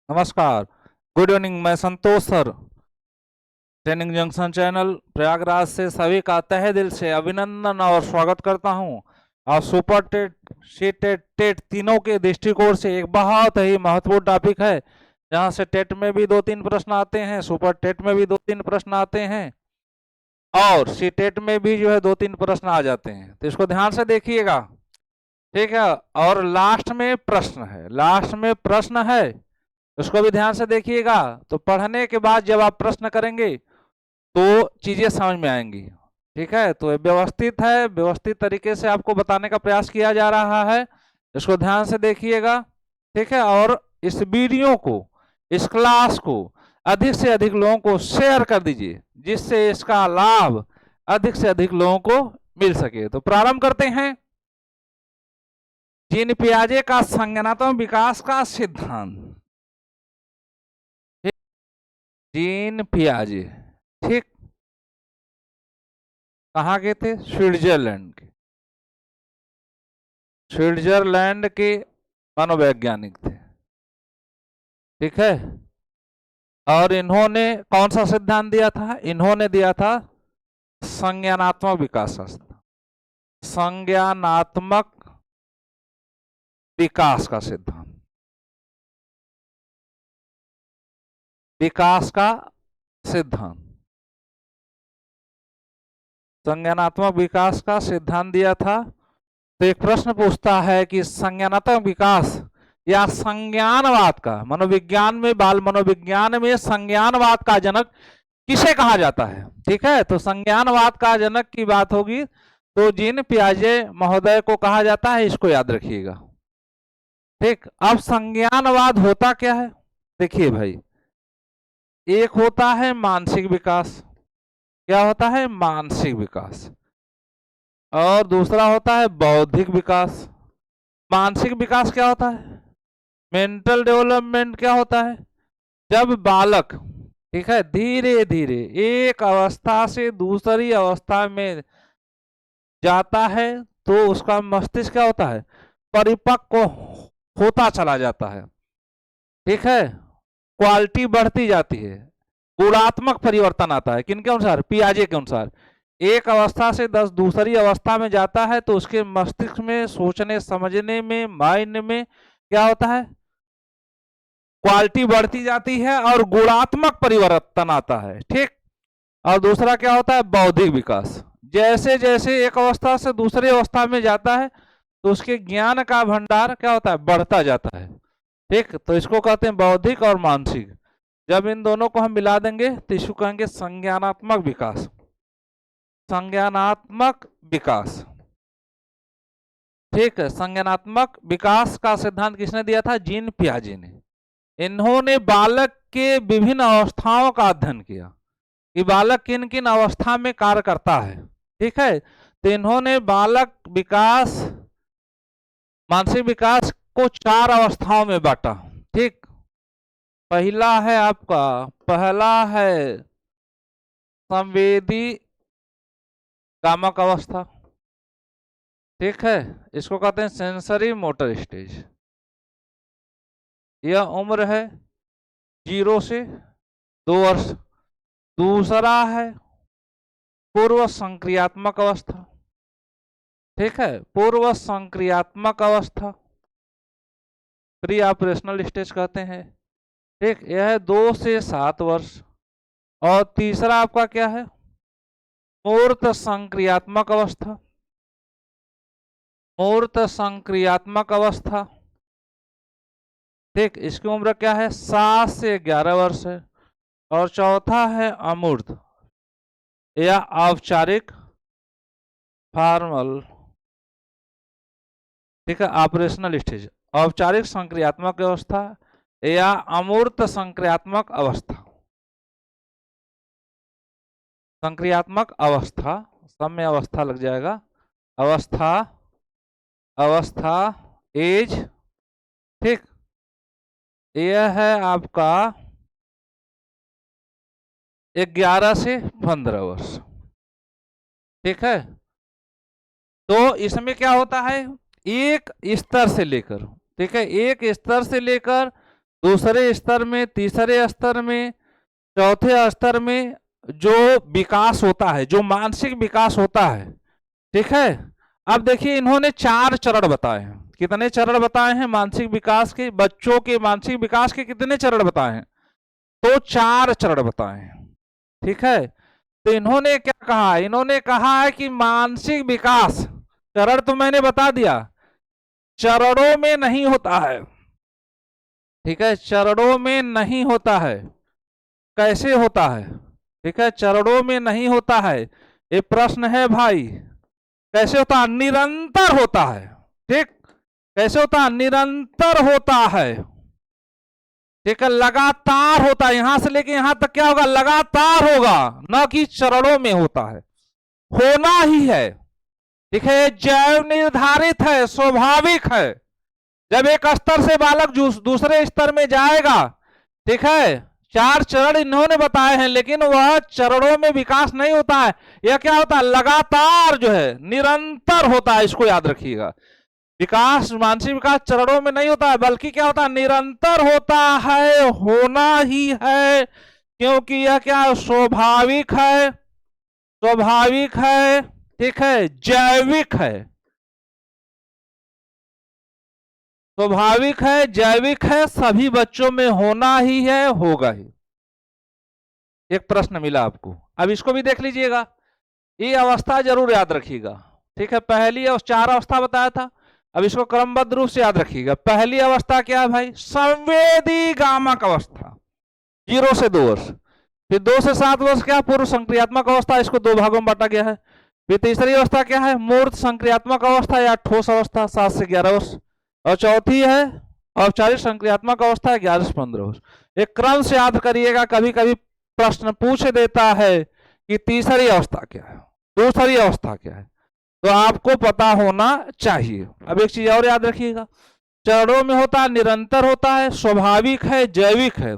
नमस्कार, good evening. मैं Santosh sir, training junction channel Prayagraj से सभी का तहे दिल से अभिनंदन और स्वागत करता हूं। और super TET, C TET, TET तीनों के दृष्टिकोण से एक बहुत ही महत्वपूर्ण टॉपिक है, जहां से टेट में भी 2-3 प्रश्न आते हैं, सुपर टेट में भी 2-3 प्रश्न आते हैं और सी टेट में भी जो है 2-3 प्रश्न आ जाते हैं। तो इसको ध्यान से देखिएगा, ठीक है। और लास्ट में प्रश्न है, लास्ट में प्रश्न है, उसको भी ध्यान से देखिएगा। तो पढ़ने के बाद जब आप प्रश्न करेंगे तो चीजें समझ में आएंगी, ठीक है। तो व्यवस्थित है, व्यवस्थित तरीके से आपको बताने का प्रयास किया जा रहा है, इसको ध्यान से देखिएगा, ठीक है। और इस वीडियो को, इस क्लास को अधिक से अधिक लोगों को शेयर कर दीजिए, जिससे इसका लाभ अधिक से अधिक लोगों को मिल सके। तो प्रारंभ करते हैं। जीन पियाजे का संज्ञानात्मक विकास का सिद्धांत। जीन पियाजे, ठीक, कहाँ के थे? स्विट्जरलैंड के, स्विट्जरलैंड के मनोवैज्ञानिक थे, ठीक है। और इन्होंने कौन सा सिद्धांत दिया था? इन्होंने दिया था संज्ञानात्मक विकास का सिद्धांत, संज्ञानात्मक विकास का सिद्धांत, विकास का सिद्धांत, संज्ञानात्मक विकास का सिद्धांत दिया था। तो एक प्रश्न पूछता है कि संज्ञानात्मक विकास या संज्ञानवाद का, मनोविज्ञान में, बाल मनोविज्ञान में संज्ञानवाद का जनक किसे कहा जाता है, ठीक है। तो संज्ञानवाद का जनक की बात होगी तो जीन पियाजे महोदय को कहा जाता है, इसको याद रखिएगा, ठीक। अब संज्ञानवाद होता क्या है? देखिए भाई, एक होता है मानसिक विकास। क्या होता है? मानसिक विकास। और दूसरा होता है बौद्धिक विकास। मानसिक विकास क्या होता है? मेंटल डेवलपमेंट क्या होता है? जब बालक, ठीक है, धीरे धीरे एक अवस्था से दूसरी अवस्था में जाता है तो उसका मस्तिष्क क्या होता है? परिपक्व होता चला जाता है, ठीक है। क्वालिटी बढ़ती जाती है, गुणात्मक परिवर्तन आता है। किनके अनुसार? पियाजे के अनुसार। एक अवस्था से दूसरी अवस्था में जाता है तो उसके मस्तिष्क में, सोचने समझने में, माइंड में क्या होता है? क्वालिटी बढ़ती जाती है और गुणात्मक परिवर्तन आता है, ठीक। और दूसरा क्या होता है? बौद्धिक विकास। जैसे जैसे एक अवस्था से दूसरी अवस्था में जाता है तो उसके ज्ञान का भंडार क्या होता है? बढ़ता जाता है, ठीक। तो इसको कहते हैं बौद्धिक और मानसिक। जब इन दोनों को हम मिला देंगे तो इसको कहेंगे संज्ञानात्मक विकास, संज्ञानात्मक विकास, ठीक है। संज्ञानात्मक विकास का सिद्धांत किसने दिया था? जीन पियाजे ने। इन्होंने बालक के विभिन्न अवस्थाओं का अध्ययन किया कि बालक किन किन अवस्था में कार्य करता है, ठीक है। तो इन्होंने बालक विकास, मानसिक विकास को 4 अवस्थाओं में बांटा, ठीक। पहला है आपका, पहला है संवेदी कामक अवस्था, ठीक है। इसको कहते हैं सेंसरी मोटर स्टेज। यह उम्र है 0 से 2 वर्ष। दूसरा है पूर्व संक्रियात्मक अवस्था, ठीक है, पूर्व संक्रियात्मक अवस्था, प्री ऑपरेशनल स्टेज कहते हैं, ठीक। यह है 2 से 7 वर्ष। और तीसरा आपका क्या है? मूर्त संक्रियात्मक अवस्था, मूर्त संक्रियात्मक अवस्था, ठीक। इसकी उम्र क्या है? 7 से 11 वर्ष है। और चौथा है अमूर्त या औपचारिक, फॉर्मल, ठीक है, ऑपरेशनल स्टेज। औपचारिक संक्रियात्मक अवस्था या अमूर्त संक्रियात्मक अवस्था, संक्रियात्मक अवस्था, सब में अवस्था लग जाएगा, अवस्था, अवस्था, एज, ठीक। यह है आपका 11 से 15 वर्ष, ठीक है। तो इसमें क्या होता है? एक स्तर से लेकर, ठीक है, एक स्तर से लेकर दूसरे स्तर में, तीसरे स्तर में, चौथे स्तर में जो विकास होता है, जो मानसिक विकास होता है, ठीक है। अब देखिए इन्होंने 4 चरण बताए हैं। कितने चरण बताए हैं मानसिक विकास के? बच्चों के मानसिक विकास के कितने चरण बताए हैं? तो 4 चरण बताए हैं, ठीक है। तो इन्होंने क्या कहा? इन्होंने कहा है कि मानसिक विकास, चरण तो मैंने बता दिया, चरणों में नहीं होता है, ठीक है, चरणों में नहीं होता है। कैसे होता है? ठीक है, चरणों में नहीं होता है, ये प्रश्न है भाई। कैसे होता है? निरंतर होता है, ठीक। कैसे होता है? निरंतर होता है, ठीक है, लगातार होता है। यहां से लेके यहां तक क्या होगा? लगातार होगा, न कि चरणों में होता है, होना ही है, ठीक है। जैव निर्धारित है, स्वाभाविक है। जब एक स्तर से बालक दूसरे स्तर में जाएगा, ठीक है, 4 चरण इन्होंने बताए हैं, लेकिन वह चरणों में विकास नहीं होता है। यह क्या होता है? लगातार जो है, निरंतर होता है। इसको याद रखिएगा, विकास, मानसिक विकास चरणों में नहीं होता है, बल्कि क्या होता है? निरंतर होता है, होना ही है, क्योंकि यह क्या है? स्वाभाविक है, स्वाभाविक है, ठीक है, जैविक है, स्वाभाविक है, जैविक है, सभी बच्चों में होना ही है, होगा ही। एक प्रश्न मिला आपको, अब इसको भी देख लीजिएगा, ये अवस्था जरूर याद रखिएगा, ठीक है। पहली 4 अवस्था बताया था, अब इसको क्रमबद्ध रूप से याद रखिएगा। पहली अवस्था क्या है भाई? संवेदी गामक अवस्था, 0 से 2 वर्ष। फिर 2 से 7 वर्ष क्या? पूर्व संक्रियात्मक अवस्था, इसको 2 भागों में बांटा गया है। फिर तीसरी अवस्था क्या है? मूर्त संक्रियात्मक अवस्था या ठोस अवस्था, 7 से 11 वर्ष। और चौथी है औपचारिक संक्रियात्मक अवस्था, 11 से 15 वर्ष। एक क्रम से याद करिएगा, कभी कभी प्रश्न पूछ देता है कि तीसरी अवस्था क्या है, दूसरी अवस्था क्या है, तो आपको पता होना चाहिए। अब एक चीज और याद रखिएगा, चरणों में होता है, निरंतर होता है, स्वाभाविक है, जैविक है।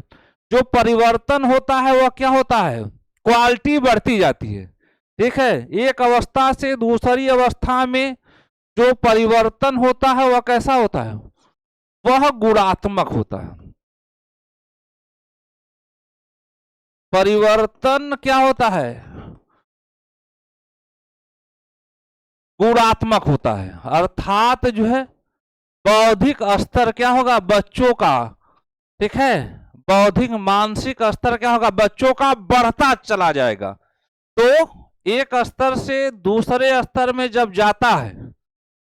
जो परिवर्तन होता है वह क्या होता है? क्वालिटी बढ़ती जाती है, ठीक है। एक अवस्था से दूसरी अवस्था में जो परिवर्तन होता है वह कैसा होता है? वह गुणात्मक होता है। परिवर्तन क्या होता है? गुणात्मक होता है, अर्थात जो है बौद्धिक स्तर क्या होगा? बच्चों का, ठीक है, बौद्धिक मानसिक स्तर क्या होगा? बच्चों का बढ़ता चला जाएगा। तो एक स्तर से दूसरे स्तर में जब जाता है,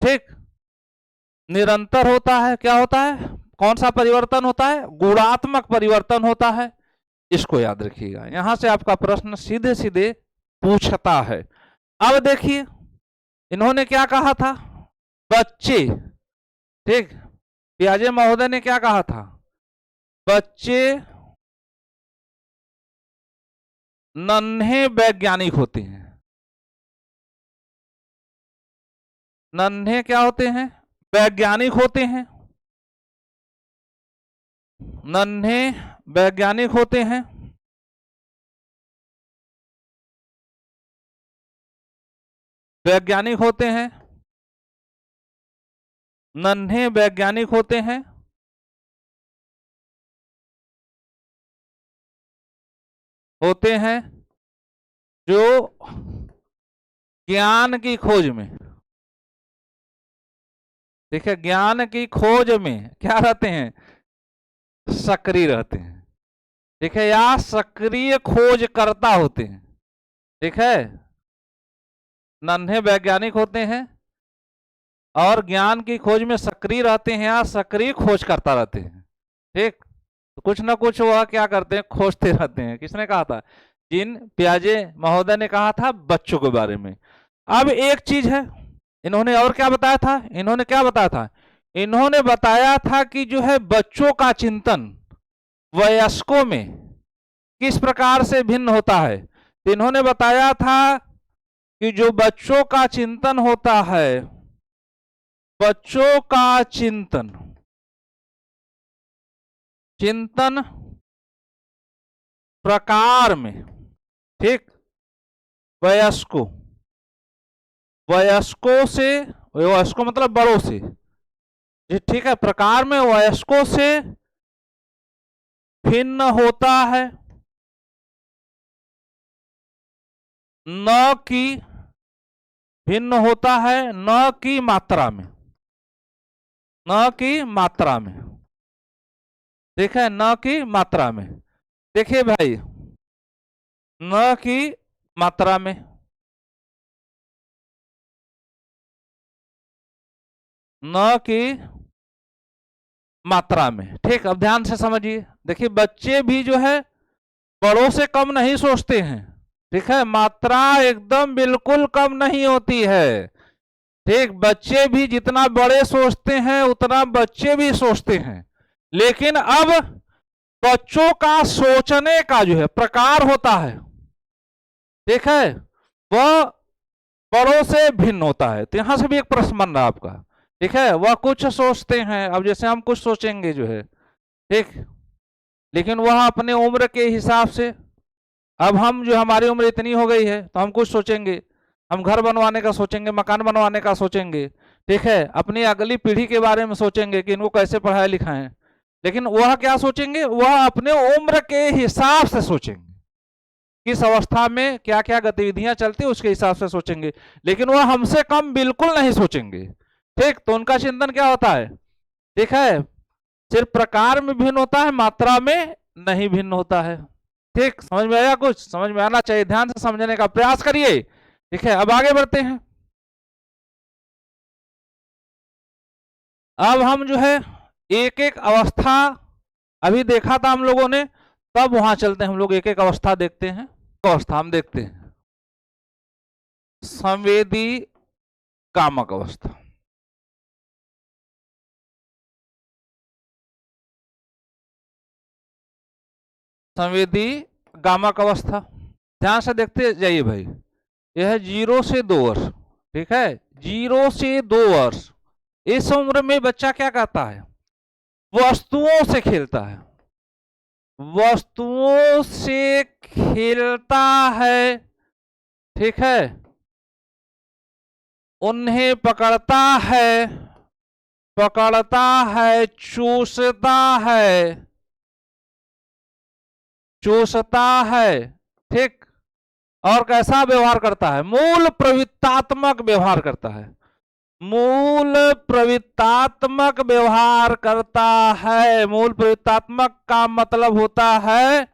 ठीक, निरंतर होता है, क्या होता है? कौन सा परिवर्तन होता है? गुणात्मक परिवर्तन होता है। इसको याद रखिएगा, यहां से आपका प्रश्न सीधे सीधे पूछता है। अब देखिए इन्होंने क्या कहा था? बच्चे, ठीक, पियाजे महोदय ने क्या कहा था? बच्चे नन्हे वैज्ञानिक होते हैं। नन्हे क्या होते हैं? वैज्ञानिक होते हैं। नन्हे वैज्ञानिक होते हैं। वैज्ञानिक होते हैं, नन्हे वैज्ञानिक होते हैं, होते हैं जो ज्ञान की खोज में, ठीक है, ज्ञान की खोज में क्या रहते हैं? सक्रिय रहते हैं, ठीक है, या सक्रिय खोजकर्ता होते हैं, ठीक है। नन्हे वैज्ञानिक होते हैं और ज्ञान की खोज में सक्रिय रहते हैं या सक्रिय खोज करता रहते हैं, ठीक। तो कुछ ना कुछ वह क्या करते हैं? खोजते रहते हैं। किसने कहा था? जिन पियाजे महोदय ने कहा था बच्चों के बारे में। अब एक चीज है, इन्होंने और क्या बताया था? इन्होंने क्या बताया था? इन्होंने बताया था कि जो है बच्चों का चिंतन वयस्कों में किस प्रकार से भिन्न होता है। तो इन्होंने बताया था कि जो बच्चों का चिंतन होता है, बच्चों का चिंतन, चिंतन प्रकार में, ठीक, वयस्कों, वयस्कों से, वयस्कों मतलब बड़ों से, ठीक है, प्रकार में वयस्कों से भिन्न होता है, न कि भिन्न होता है न कि मात्रा में, न कि मात्रा में। देखा है, न कि मात्रा में। देखिए भाई, न कि मात्रा में, न कि मात्रा में। ठीक, अब ध्यान से समझिए। देखिए बच्चे भी जो है बड़ों से कम नहीं सोचते हैं। ठीक है, मात्रा एकदम बिल्कुल कम नहीं होती है। ठीक, बच्चे भी जितना बड़े सोचते हैं उतना बच्चे भी सोचते हैं, लेकिन अब बच्चों का सोचने का जो है प्रकार होता है, ठीक है, वह बड़ों से भिन्न होता है। तो यहां से भी एक प्रश्न बन रहा आपका। ठीक है, वह कुछ सोचते हैं, अब जैसे हम कुछ सोचेंगे जो है, ठीक, लेकिन वह अपने उम्र के हिसाब से, अब हम जो हमारी उम्र इतनी हो गई है तो हम कुछ सोचेंगे, हम घर बनवाने का सोचेंगे, मकान बनवाने का सोचेंगे, ठीक है, अपनी अगली पीढ़ी के बारे में सोचेंगे कि इनको कैसे पढ़ाए लिखाएं। लेकिन वह क्या सोचेंगे, वह अपने उम्र के हिसाब से सोचेंगे, किस अवस्था में क्या क्या गतिविधियां चलती है उसके हिसाब से सोचेंगे, लेकिन वह हमसे कम बिल्कुल नहीं सोचेंगे। ठीक, तो उनका चिंतन क्या होता है, ठीक है, सिर्फ प्रकार में भिन्न होता है, मात्रा में नहीं भिन्न होता है। ठीक, समझ में आया? कुछ समझ में आना चाहिए, ध्यान से समझने का प्रयास करिए। ठीक है, अब आगे बढ़ते हैं। अब हम जो है एक एक अवस्था अभी देखा था हम लोगों ने, तब वहां चलते हैं हम लोग, एक एक अवस्था देखते हैं। अवस्था हम देखते हैं, संवेदी कामक अवस्था। संवेदी गामक अवस्था, ध्यान से देखते जाइए भाई। यह 0 से 2 वर्ष, ठीक है, 0 से 2 वर्ष, इस उम्र में बच्चा क्या करता है, वस्तुओं से खेलता है, वस्तुओं से खेलता है, ठीक है, उन्हें पकड़ता है, चूसता है, चूसता है, ठीक, और कैसा व्यवहार करता है, मूल प्रवृत्तात्मक व्यवहार करता है, मूल प्रवृत्तात्मक व्यवहार करता है। मूल प्रवृत्तात्मक का मतलब होता है,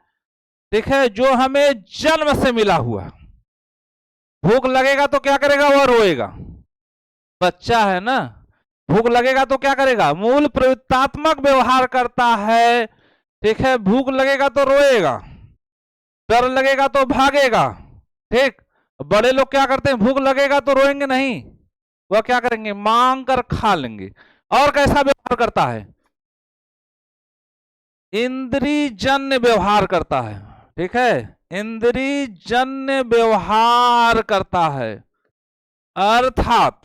ठीक है, जो हमें जन्म से मिला हुआ। भूख लगेगा तो क्या करेगा, वह रोएगा, बच्चा है ना, भूख लगेगा तो क्या करेगा, मूल प्रवृत्तात्मक व्यवहार करता है, ठीक है, भूख लगेगा तो रोएगा, डर लगेगा तो भागेगा। ठीक, बड़े लोग क्या करते हैं, भूख लगेगा तो रोएंगे नहीं, वह क्या करेंगे, मांग कर खा लेंगे। और कैसा व्यवहार करता है, इंद्रियजन्य व्यवहार करता है, ठीक है, इंद्रियजन्य व्यवहार करता है, अर्थात,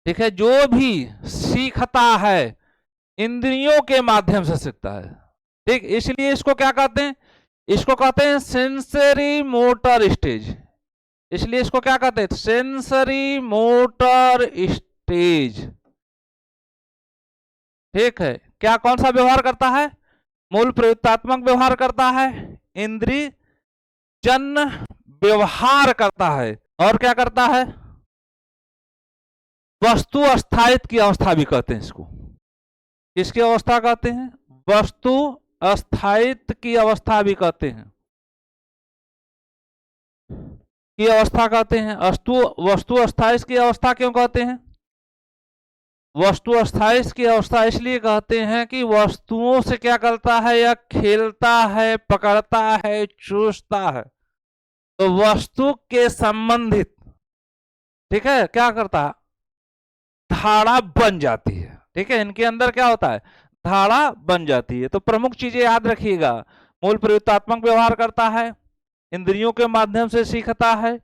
ठीक है, जो भी सीखता है इंद्रियों के माध्यम से सीखता है। ठीक, इसलिए इसको क्या कहते हैं, इसको कहते हैं सेंसरी मोटर स्टेज। इसलिए इसको क्या कहते हैं, सेंसरी मोटर स्टेज। ठीक है, क्या कौन सा व्यवहार करता है, मूल प्रवृत्तात्मक व्यवहार करता है, इंद्रिय जन्य व्यवहार करता है, और क्या करता है, वस्तु अस्थायित्व की अवस्था भी कहते हैं इसको। किसकी अवस्था कहते हैं, वस्तु अस्थायित्व की अवस्था भी कहते हैं, की अवस्था कहते हैं। वस्तु अस्थायित्व की अवस्था क्यों कहते हैं, वस्तु अस्थायित्व की अवस्था इसलिए कहते हैं कि वस्तुओं से क्या करता है, या खेलता है, पकड़ता है, चूसता है, तो वस्तु के संबंधित, ठीक है, क्या करता है, धारा बन जाती है। ठीक है, इनके अंदर क्या होता है, धारा बन जाती है। तो प्रमुख चीजें याद रखिएगा, मूल प्रवृत्तात्मक व्यवहार करता है, इंद्रियों के माध्यम से सीखता है,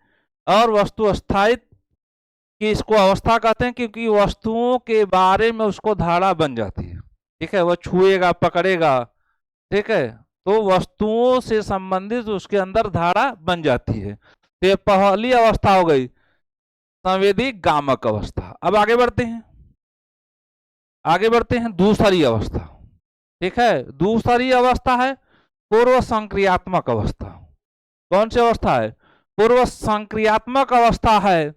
और वस्तु अस्थायित्व की इसको अवस्था कहते हैं, क्योंकि वस्तुओं के बारे में उसको धारा बन जाती है। ठीक है, वह छुएगा, पकड़ेगा, ठीक है, तो वस्तुओं से संबंधित उसके अंदर धारा बन जाती है। तो ये पहली अवस्था हो गई, संवेदी गामक अवस्था। अब आगे बढ़ते हैं, दूसरी अवस्था। ठीक है। दूसरी अवस्था है पूर्व संक्रियात्मक अवस्था। कौन सी अवस्था है? पूर्व संक्रियात्मक अवस्था है।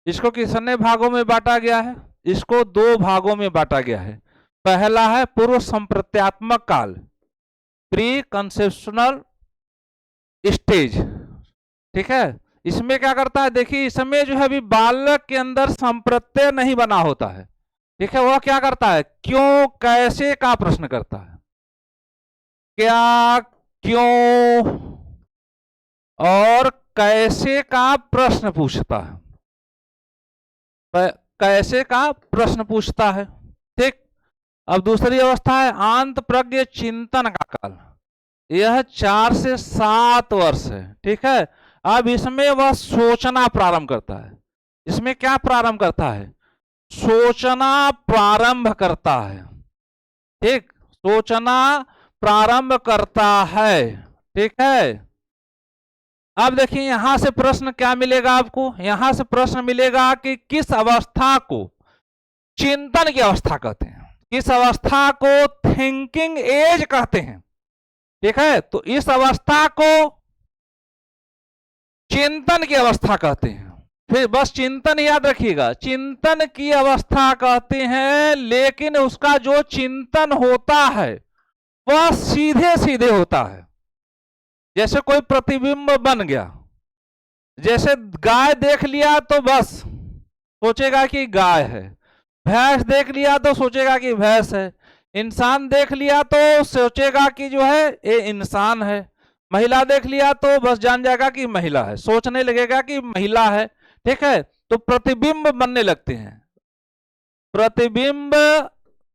इसको कितने भागों में बांटा गया है? इसको दो भागों में बांटा गया है। पहला है पूर्व संप्रत्यात्मक काल, प्री कंसेप्शनल स्टेज। ठीक है, इसमें क्या करता है, देखिए इसमें जो है अभी बालक के अंदर संप्रत्यय नहीं बना होता है। ठीक है, वह क्या करता है, क्यों कैसे का प्रश्न करता है। क्या, क्यों और कैसे का प्रश्न पूछता है। कैसे का प्रश्न पूछता है। ठीक। अब दूसरी अवस्था है आंत प्रज्ञ चिंतन का काल। यह 4 से 7 वर्ष है। ठीक है, अब इसमें वह सोचना प्रारंभ करता है। इसमें क्या प्रारंभ करता है? सोचना प्रारंभ करता है। ठीक, सोचना प्रारंभ करता है। ठीक है, अब देखिए यहां से प्रश्न क्या मिलेगा आपको। यहां से प्रश्न मिलेगा कि किस अवस्था को चिंतन की अवस्था कहते हैं, किस अवस्था को थिंकिंग एज कहते हैं। ठीक है, तो इस अवस्था को चिंतन की अवस्था कहते हैं। फिर बस चिंतन याद रखिएगा, चिंतन की अवस्था कहते हैं, लेकिन उसका जो चिंतन होता है वह सीधे सीधे होता है। जैसे कोई प्रतिबिंब बन गया, जैसे गाय देख लिया तो बस सोचेगा कि गाय है, भैंस देख लिया तो सोचेगा कि भैंस है, इंसान देख लिया तो सोचेगा कि जो है ये इंसान है, महिला देख लिया तो बस जान जाएगा कि महिला है, सोचने लगेगा कि महिला है। ठीक है, तो प्रतिबिंब बनने लगते हैं, प्रतिबिंब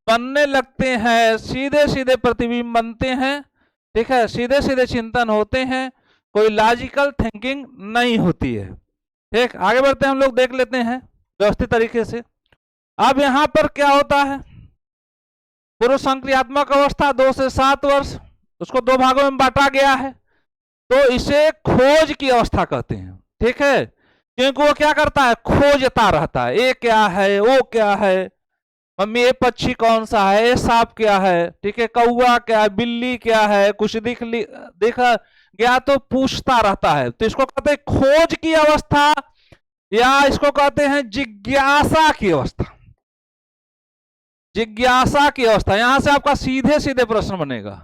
बनने लगते हैं, सीधे सीधे प्रतिबिंब बनते हैं। ठीक है, सीधे सीधे चिंतन होते हैं, कोई लॉजिकल थिंकिंग नहीं होती है। ठीक, आगे बढ़ते हैं, हम लोग देख लेते हैं व्यवस्थित तरीके से। अब यहां पर क्या होता है, पूर्व संक्रियात्मक अवस्था 2 से 7 वर्ष, उसको दो भागों में बांटा गया है। तो इसे खोज की अवस्था कहते हैं। ठीक है, क्योंकि वो क्या करता है, खोजता रहता है, ये क्या है, वो क्या है, मम्मी ये पक्षी कौन सा है, ये सांप क्या है, ठीक है, कौवा क्या है, बिल्ली क्या है, कुछ देखा गया तो पूछता रहता है। तो इसको कहते हैं खोज की अवस्था, या इसको कहते हैं जिज्ञासा की अवस्था। जिज्ञासा की अवस्था, यहां से आपका सीधे सीधे प्रश्न बनेगा।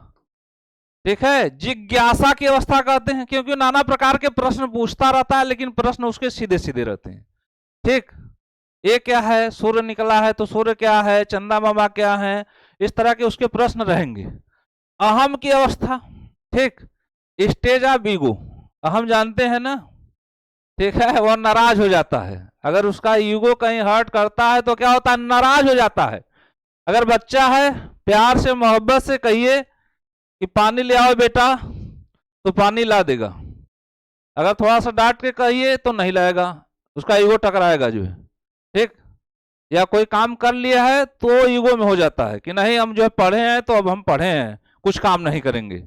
ठीक है, जिज्ञासा की अवस्था कहते हैं, क्योंकि नाना प्रकार के प्रश्न पूछता रहता है, लेकिन प्रश्न उसके सीधे सीधे रहते हैं। ठीक, ये क्या है, सूर्य निकला है तो सूर्य क्या है, चंदा मामा क्या है, इस तरह के उसके प्रश्न रहेंगे। अहम की अवस्था, ठीक, स्टेज ऑफ ईगो, अहम जानते हैं ना। ठीक है, वह नाराज हो जाता है, अगर उसका ईगो कहीं हर्ट करता है तो क्या होता है, नाराज हो जाता है। अगर बच्चा है, प्यार से मोहब्बत से कहिए कि पानी ले आओ बेटा, तो पानी ला देगा। अगर थोड़ा सा डांट के कहिए तो नहीं लाएगा, उसका ईगो टकराएगा जो है। ठीक, या कोई काम कर लिया है तो ईगो में हो जाता है कि नहीं हम जो है पढ़े हैं तो अब हम पढ़े हैं, कुछ काम नहीं करेंगे।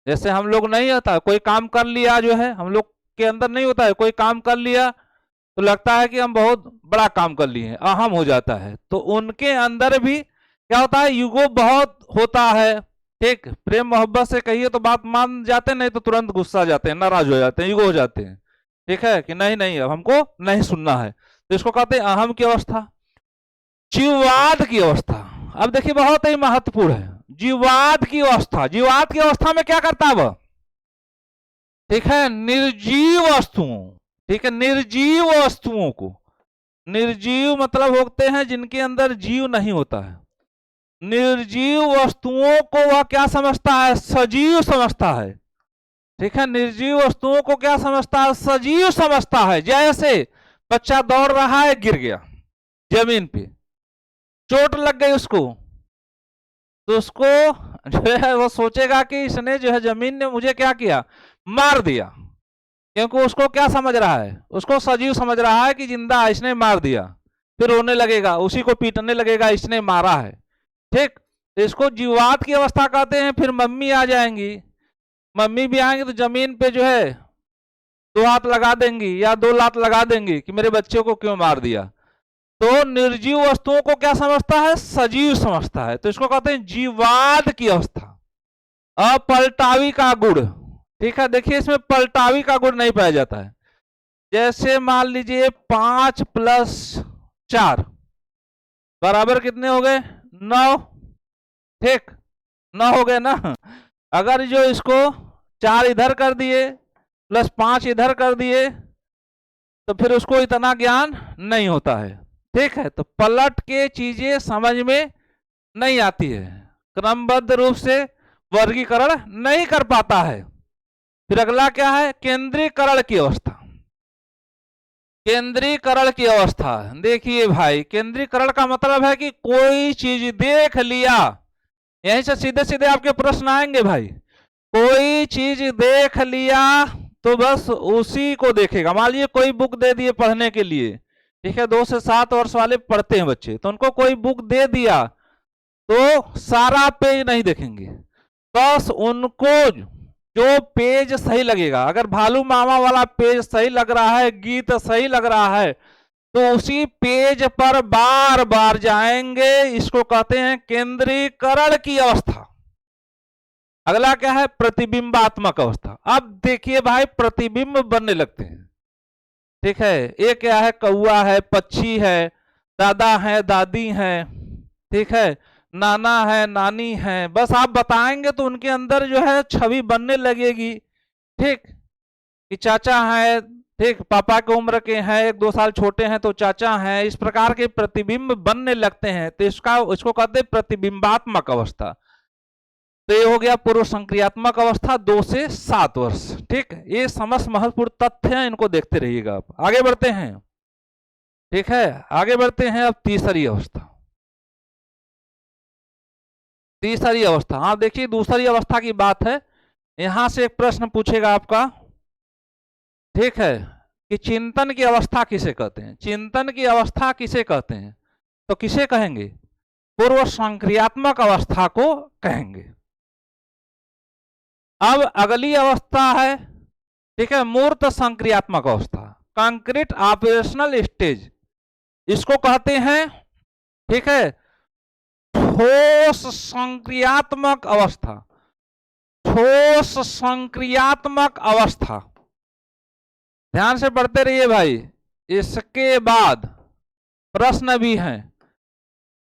जैसे हम लोग नहीं होता, कोई काम कर लिया जो है, हम लोग के अंदर नहीं होता है, कोई काम कर लिया तो लगता है कि हम बहुत बड़ा काम कर लिए हैं, अहम हो जाता है। तो उनके अंदर भी क्या होता है, ईगो बहुत होता है। ठीक, प्रेम मोहब्बत से कहिए तो बात मान जाते, नहीं तो तुरंत गुस्सा जाते हैं, नाराज हो जाते हैं, ईगो हो जाते हैं। ठीक है, कि नहीं नहीं अब हमको नहीं सुनना है। तो इसको कहते हैं अहम की अवस्था। जीववाद की अवस्था, अब देखिए बहुत ही महत्वपूर्ण है जीववाद की अवस्था। जीववाद की अवस्था में क्या करता है वह, ठीक है, निर्जीव वस्तुओं, ठीक है, निर्जीव वस्तुओं को, निर्जीव मतलब होते हैं जिनके अंदर जीव नहीं होता है, निर्जीव वस्तुओं को वह क्या समझता है, सजीव समझता है। ठीक है, निर्जीव वस्तुओं को क्या समझता है, सजीव समझता है। जैसे बच्चा दौड़ रहा है, गिर गया जमीन पे, चोट लग गई उसको, तो उसको जो है वो सोचेगा कि इसने जो है जमीन ने मुझे क्या किया, मार दिया। क्योंकि उसको क्या समझ रहा है, उसको सजीव समझ रहा है कि जिंदा इसने मार दिया, फिर रोने लगेगा, उसी को पीटने लगेगा, इसने मारा है। ठीक, तो इसको जीववाद की अवस्था कहते हैं। फिर मम्मी आ जाएंगी, मम्मी भी आएंगी तो जमीन पे जो है 2 हाथ लगा देंगी या 2 लात लगा देंगी कि मेरे बच्चे को क्यों मार दिया। तो निर्जीव वस्तुओं को क्या समझता है? सजीव समझता है। तो इसको कहते हैं जीवाद की अवस्था। अपलटावी का गुण, ठीक है। देखिए इसमें पलटावी का गुण नहीं पाया जाता है। जैसे मान लीजिए 5 + 4 बराबर कितने हो गए? 9, ठीक, 9 हो गए ना। अगर जो इसको 4 इधर कर दिए प्लस 5 इधर कर दिए तो फिर उसको इतना ज्ञान नहीं होता है, ठीक है। तो पलट के चीजें समझ में नहीं आती है, क्रमबद्ध रूप से वर्गीकरण नहीं कर पाता है। फिर अगला क्या है? केंद्रीकरण की अवस्था। केंद्रीकरण की अवस्था, देखिए भाई, केंद्रीकरण का मतलब है कि कोई चीज देख लिया, यहीं से सीधे सीधे आपके प्रश्न आएंगे भाई। कोई चीज देख लिया तो बस उसी को देखेगा। मान लीजिए कोई बुक दे दिए पढ़ने के लिए, ठीक है, 2 से 7 वर्ष वाले पढ़ते हैं बच्चे, तो उनको कोई बुक दे दिया तो सारा पेज नहीं देखेंगे, बस उनको जो पेज सही लगेगा, अगर भालू मामा वाला पेज सही लग रहा है, गीत सही लग रहा है, तो उसी पेज पर बार बार जाएंगे। इसको कहते हैं केंद्रीकरण की अवस्था। अगला क्या है? प्रतिबिंबात्मक अवस्था। अब देखिए भाई, प्रतिबिंब बनने लगते हैं, ठीक है। ये क्या है? कौआ है, पक्षी है, दादा है, दादी है, ठीक है, नाना है, नानी है। बस आप बताएंगे तो उनके अंदर जो है छवि बनने लगेगी, ठीक, कि चाचा है, ठीक, पापा की उम्र के हैं, 1-2 साल छोटे हैं तो चाचा हैं। इस प्रकार के प्रतिबिंब बनने लगते हैं। तो इसको कहते हैं प्रतिबिंबात्मक अवस्था। तो ये हो गया पूर्व संक्रियात्मक अवस्था 2 से 7 वर्ष, ठीक। ये समस्त महत्वपूर्ण तथ्य हैं, इनको देखते रहिएगा आप। आगे बढ़ते हैं, ठीक है, आगे बढ़ते हैं। अब तीसरी अवस्था, तीसरी अवस्था, हाँ देखिए दूसरी अवस्था की बात है। यहां से एक प्रश्न पूछेगा आपका, ठीक है, कि चिंतन की अवस्था किसे कहते हैं? चिंतन की अवस्था किसे कहते हैं? तो किसे कहेंगे? पूर्व संक्रियात्मक अवस्था को कहेंगे। अब अगली अवस्था है, ठीक है, मूर्त संक्रियात्मक अवस्था, कंक्रीट ऑपरेशनल स्टेज, इसको कहते हैं, ठीक है, ठोस संक्रियात्मक अवस्था। ठोस संक्रियात्मक अवस्था, ध्यान से पढ़ते रहिए भाई। इसके बाद प्रश्न भी हैं।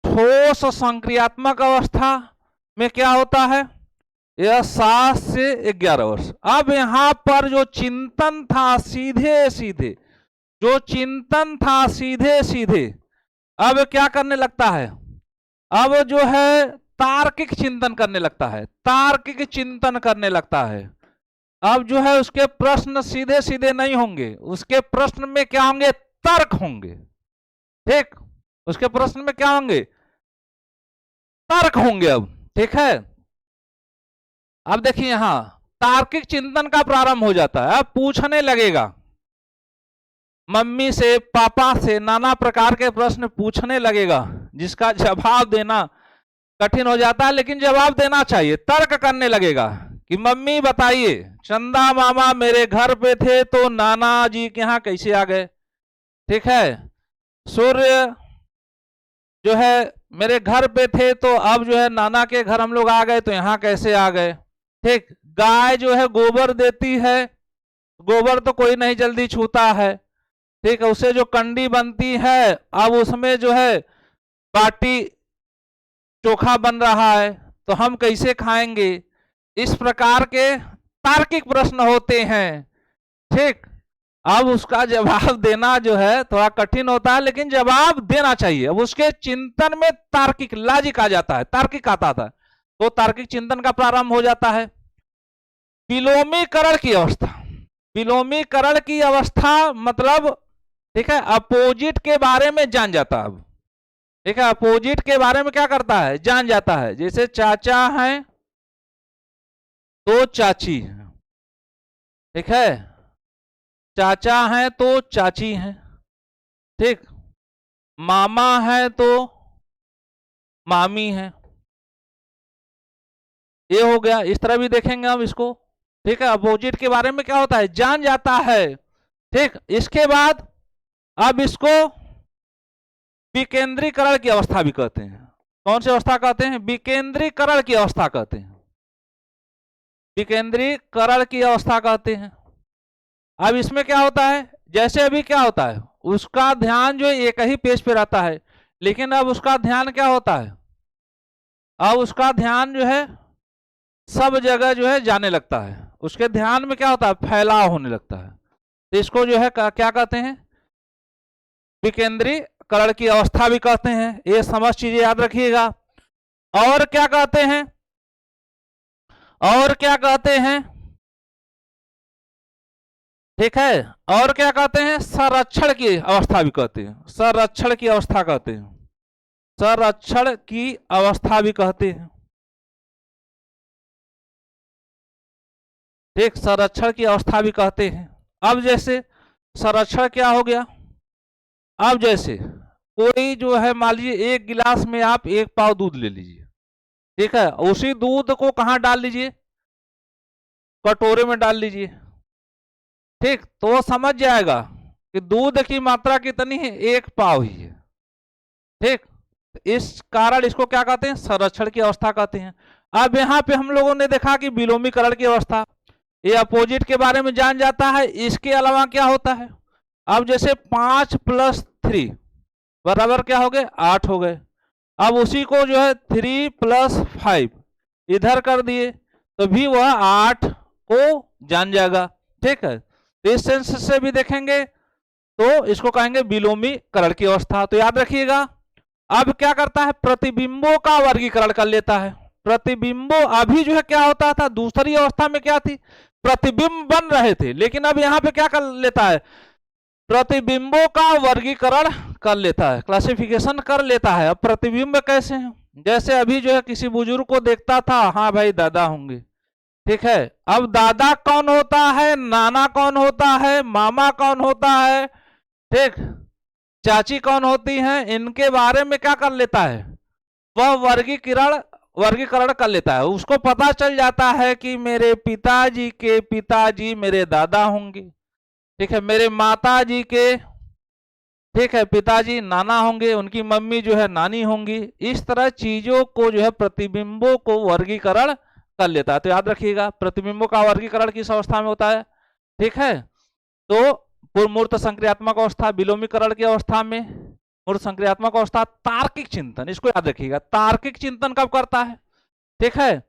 ठोस संक्रियात्मक अवस्था में क्या होता है? यह 7 से 11 वर्ष। अब यहां पर जो चिंतन था सीधे सीधे, जो चिंतन था सीधे सीधे, अब क्या करने लगता है? अब जो है तार्किक चिंतन करने लगता है, तार्किक चिंतन करने लगता है। अब जो है उसके प्रश्न सीधे सीधे नहीं होंगे, उसके प्रश्न में क्या होंगे? तर्क होंगे, ठीक, उसके प्रश्न में क्या होंगे? तर्क होंगे। अब ठीक है, अब देखिए यहां तार्किक चिंतन का प्रारंभ हो जाता है। अब पूछने लगेगा, मम्मी से, पापा से नाना प्रकार के प्रश्न पूछने लगेगा, जिसका जवाब देना कठिन हो जाता है, लेकिन जवाब देना चाहिए। तर्क करने लगेगा कि मम्मी बताइए, चंदा मामा मेरे घर पे थे तो नाना जी के यहाँ कैसे आ गए? ठीक है, सूर्य जो है मेरे घर पे थे तो अब जो है नाना के घर हम लोग आ गए तो यहाँ कैसे आ गए? ठीक, गाय जो है गोबर देती है, गोबर तो कोई नहीं जल्दी छूता है, ठीक है, उससे जो कंडी बनती है अब उसमें जो है बाटी चोखा बन रहा है तो हम कैसे खाएंगे? इस प्रकार के तार्किक प्रश्न होते हैं, ठीक। अब उसका जवाब देना जो है थोड़ा कठिन होता है, लेकिन जवाब देना चाहिए। अब उसके चिंतन में तार्किक लॉजिक आ जाता है, तार्किक आता था, तो तार्किक चिंतन का प्रारंभ हो जाता है। विलोमीकरण की अवस्था, विलोमीकरण की अवस्था मतलब, ठीक है, अपोजिट के बारे में जान जाता है। अब ठीक है, अपोजिट के बारे में क्या करता है? जान जाता है। जैसे चाचा हैं तो चाची है, ठीक है, चाचा हैं तो चाची हैं, ठीक, मामा है तो मामी है, ये हो गया। इस तरह भी देखेंगे हम इसको, ठीक है, अपोजिट के बारे में क्या होता है? जान जाता है, ठीक। इसके बाद अब इसको विकेंद्रीकरण की अवस्था भी कहते हैं। कौन सी अवस्था कहते हैं? विकेंद्रीकरण की अवस्था कहते हैं, विकेंद्रीकरण की अवस्था कहते हैं। अब इसमें क्या होता है, जैसे अभी क्या होता है, उसका ध्यान जो है एक ही पेज पे रहता है, लेकिन अब उसका ध्यान क्या होता है, अब उसका ध्यान जो है सब जगह जो है जाने लगता है, उसके ध्यान में क्या होता है, फैलाव होने लगता है। तो इसको जो है क्या कहते हैं, विकेंद्रीकरण की अवस्था भी कहते हैं। ये समझ चीजें याद रखिएगा। और क्या कहते हैं, और क्या कहते हैं, ठीक है, और क्या कहते हैं, संरक्षण की अवस्था भी कहते हैं, संरक्षण की अवस्था कहते हैं, संरक्षण की अवस्था भी कहते हैं। ठीक, संरक्षण की अवस्था भी कहते हैं। अब जैसे संरक्षण क्या हो गया, अब जैसे कोई जो है मान लीजिए एक गिलास में आप 1 पाव दूध ले लीजिए, ठीक है, उसी दूध को कहां डाल लीजिए, कटोरे में डाल लीजिए, ठीक, तो वो समझ जाएगा कि दूध की मात्रा कितनी है, 1 पाव ही है। ठीक, इस कारण इसको क्या कहते हैं, संरक्षण की अवस्था कहते हैं। अब यहाँ पे हम लोगों ने देखा कि विलोमीकरण की अवस्था, ये अपोजिट के बारे में जान जाता है। इसके अलावा क्या होता है, अब जैसे 5 + 3 बराबर क्या हो गए, 8 हो गए। अब उसी को जो है 3 + 5 इधर कर दिए तो भी वह 8 को जान जाएगा। ठीक है, तो इस सेंस से भी देखेंगे तो इसको कहेंगे विलोमीकरण की अवस्था। तो याद रखिएगा। अब क्या करता है, प्रतिबिंबों का वर्गीकरण कर लेता है। प्रतिबिंबों, अभी जो है क्या होता था, दूसरी अवस्था में क्या थी, प्रतिबिंब बन रहे थे, लेकिन अब यहां पे क्या कर लेता है, प्रतिबिंबों का वर्गीकरण कर लेता है, क्लासिफिकेशन कर लेता है। अब प्रतिबिंब कैसे हैं, जैसे अभी जो है किसी बुजुर्ग को देखता था, हाँ भाई दादा होंगे, ठीक है, अब दादा कौन होता है, नाना कौन होता है, मामा कौन होता है, ठीक, चाची कौन होती हैं, इनके बारे में क्या कर लेता है, वह वर्गीकरण कर लेता है। उसको पता चल जाता है कि मेरे पिताजी के पिताजी मेरे दादा होंगे, ठीक है, मेरे माताजी के, ठीक है, पिताजी नाना होंगे, उनकी मम्मी जो है नानी होंगी। इस तरह चीजों को जो है प्रतिबिंबों को वर्गीकरण कर लेता है। तो याद रखिएगा, प्रतिबिंबों का वर्गीकरण किस अवस्था में होता है, ठीक है, तो मूर्त संक्रियात्मक अवस्था, विलोमीकरण की अवस्था में, मूर्त संक्रियात्मक अवस्था, तार्किक चिंतन, इसको याद रखिएगा, तार्किक चिंतन कब करता है, ठीक है,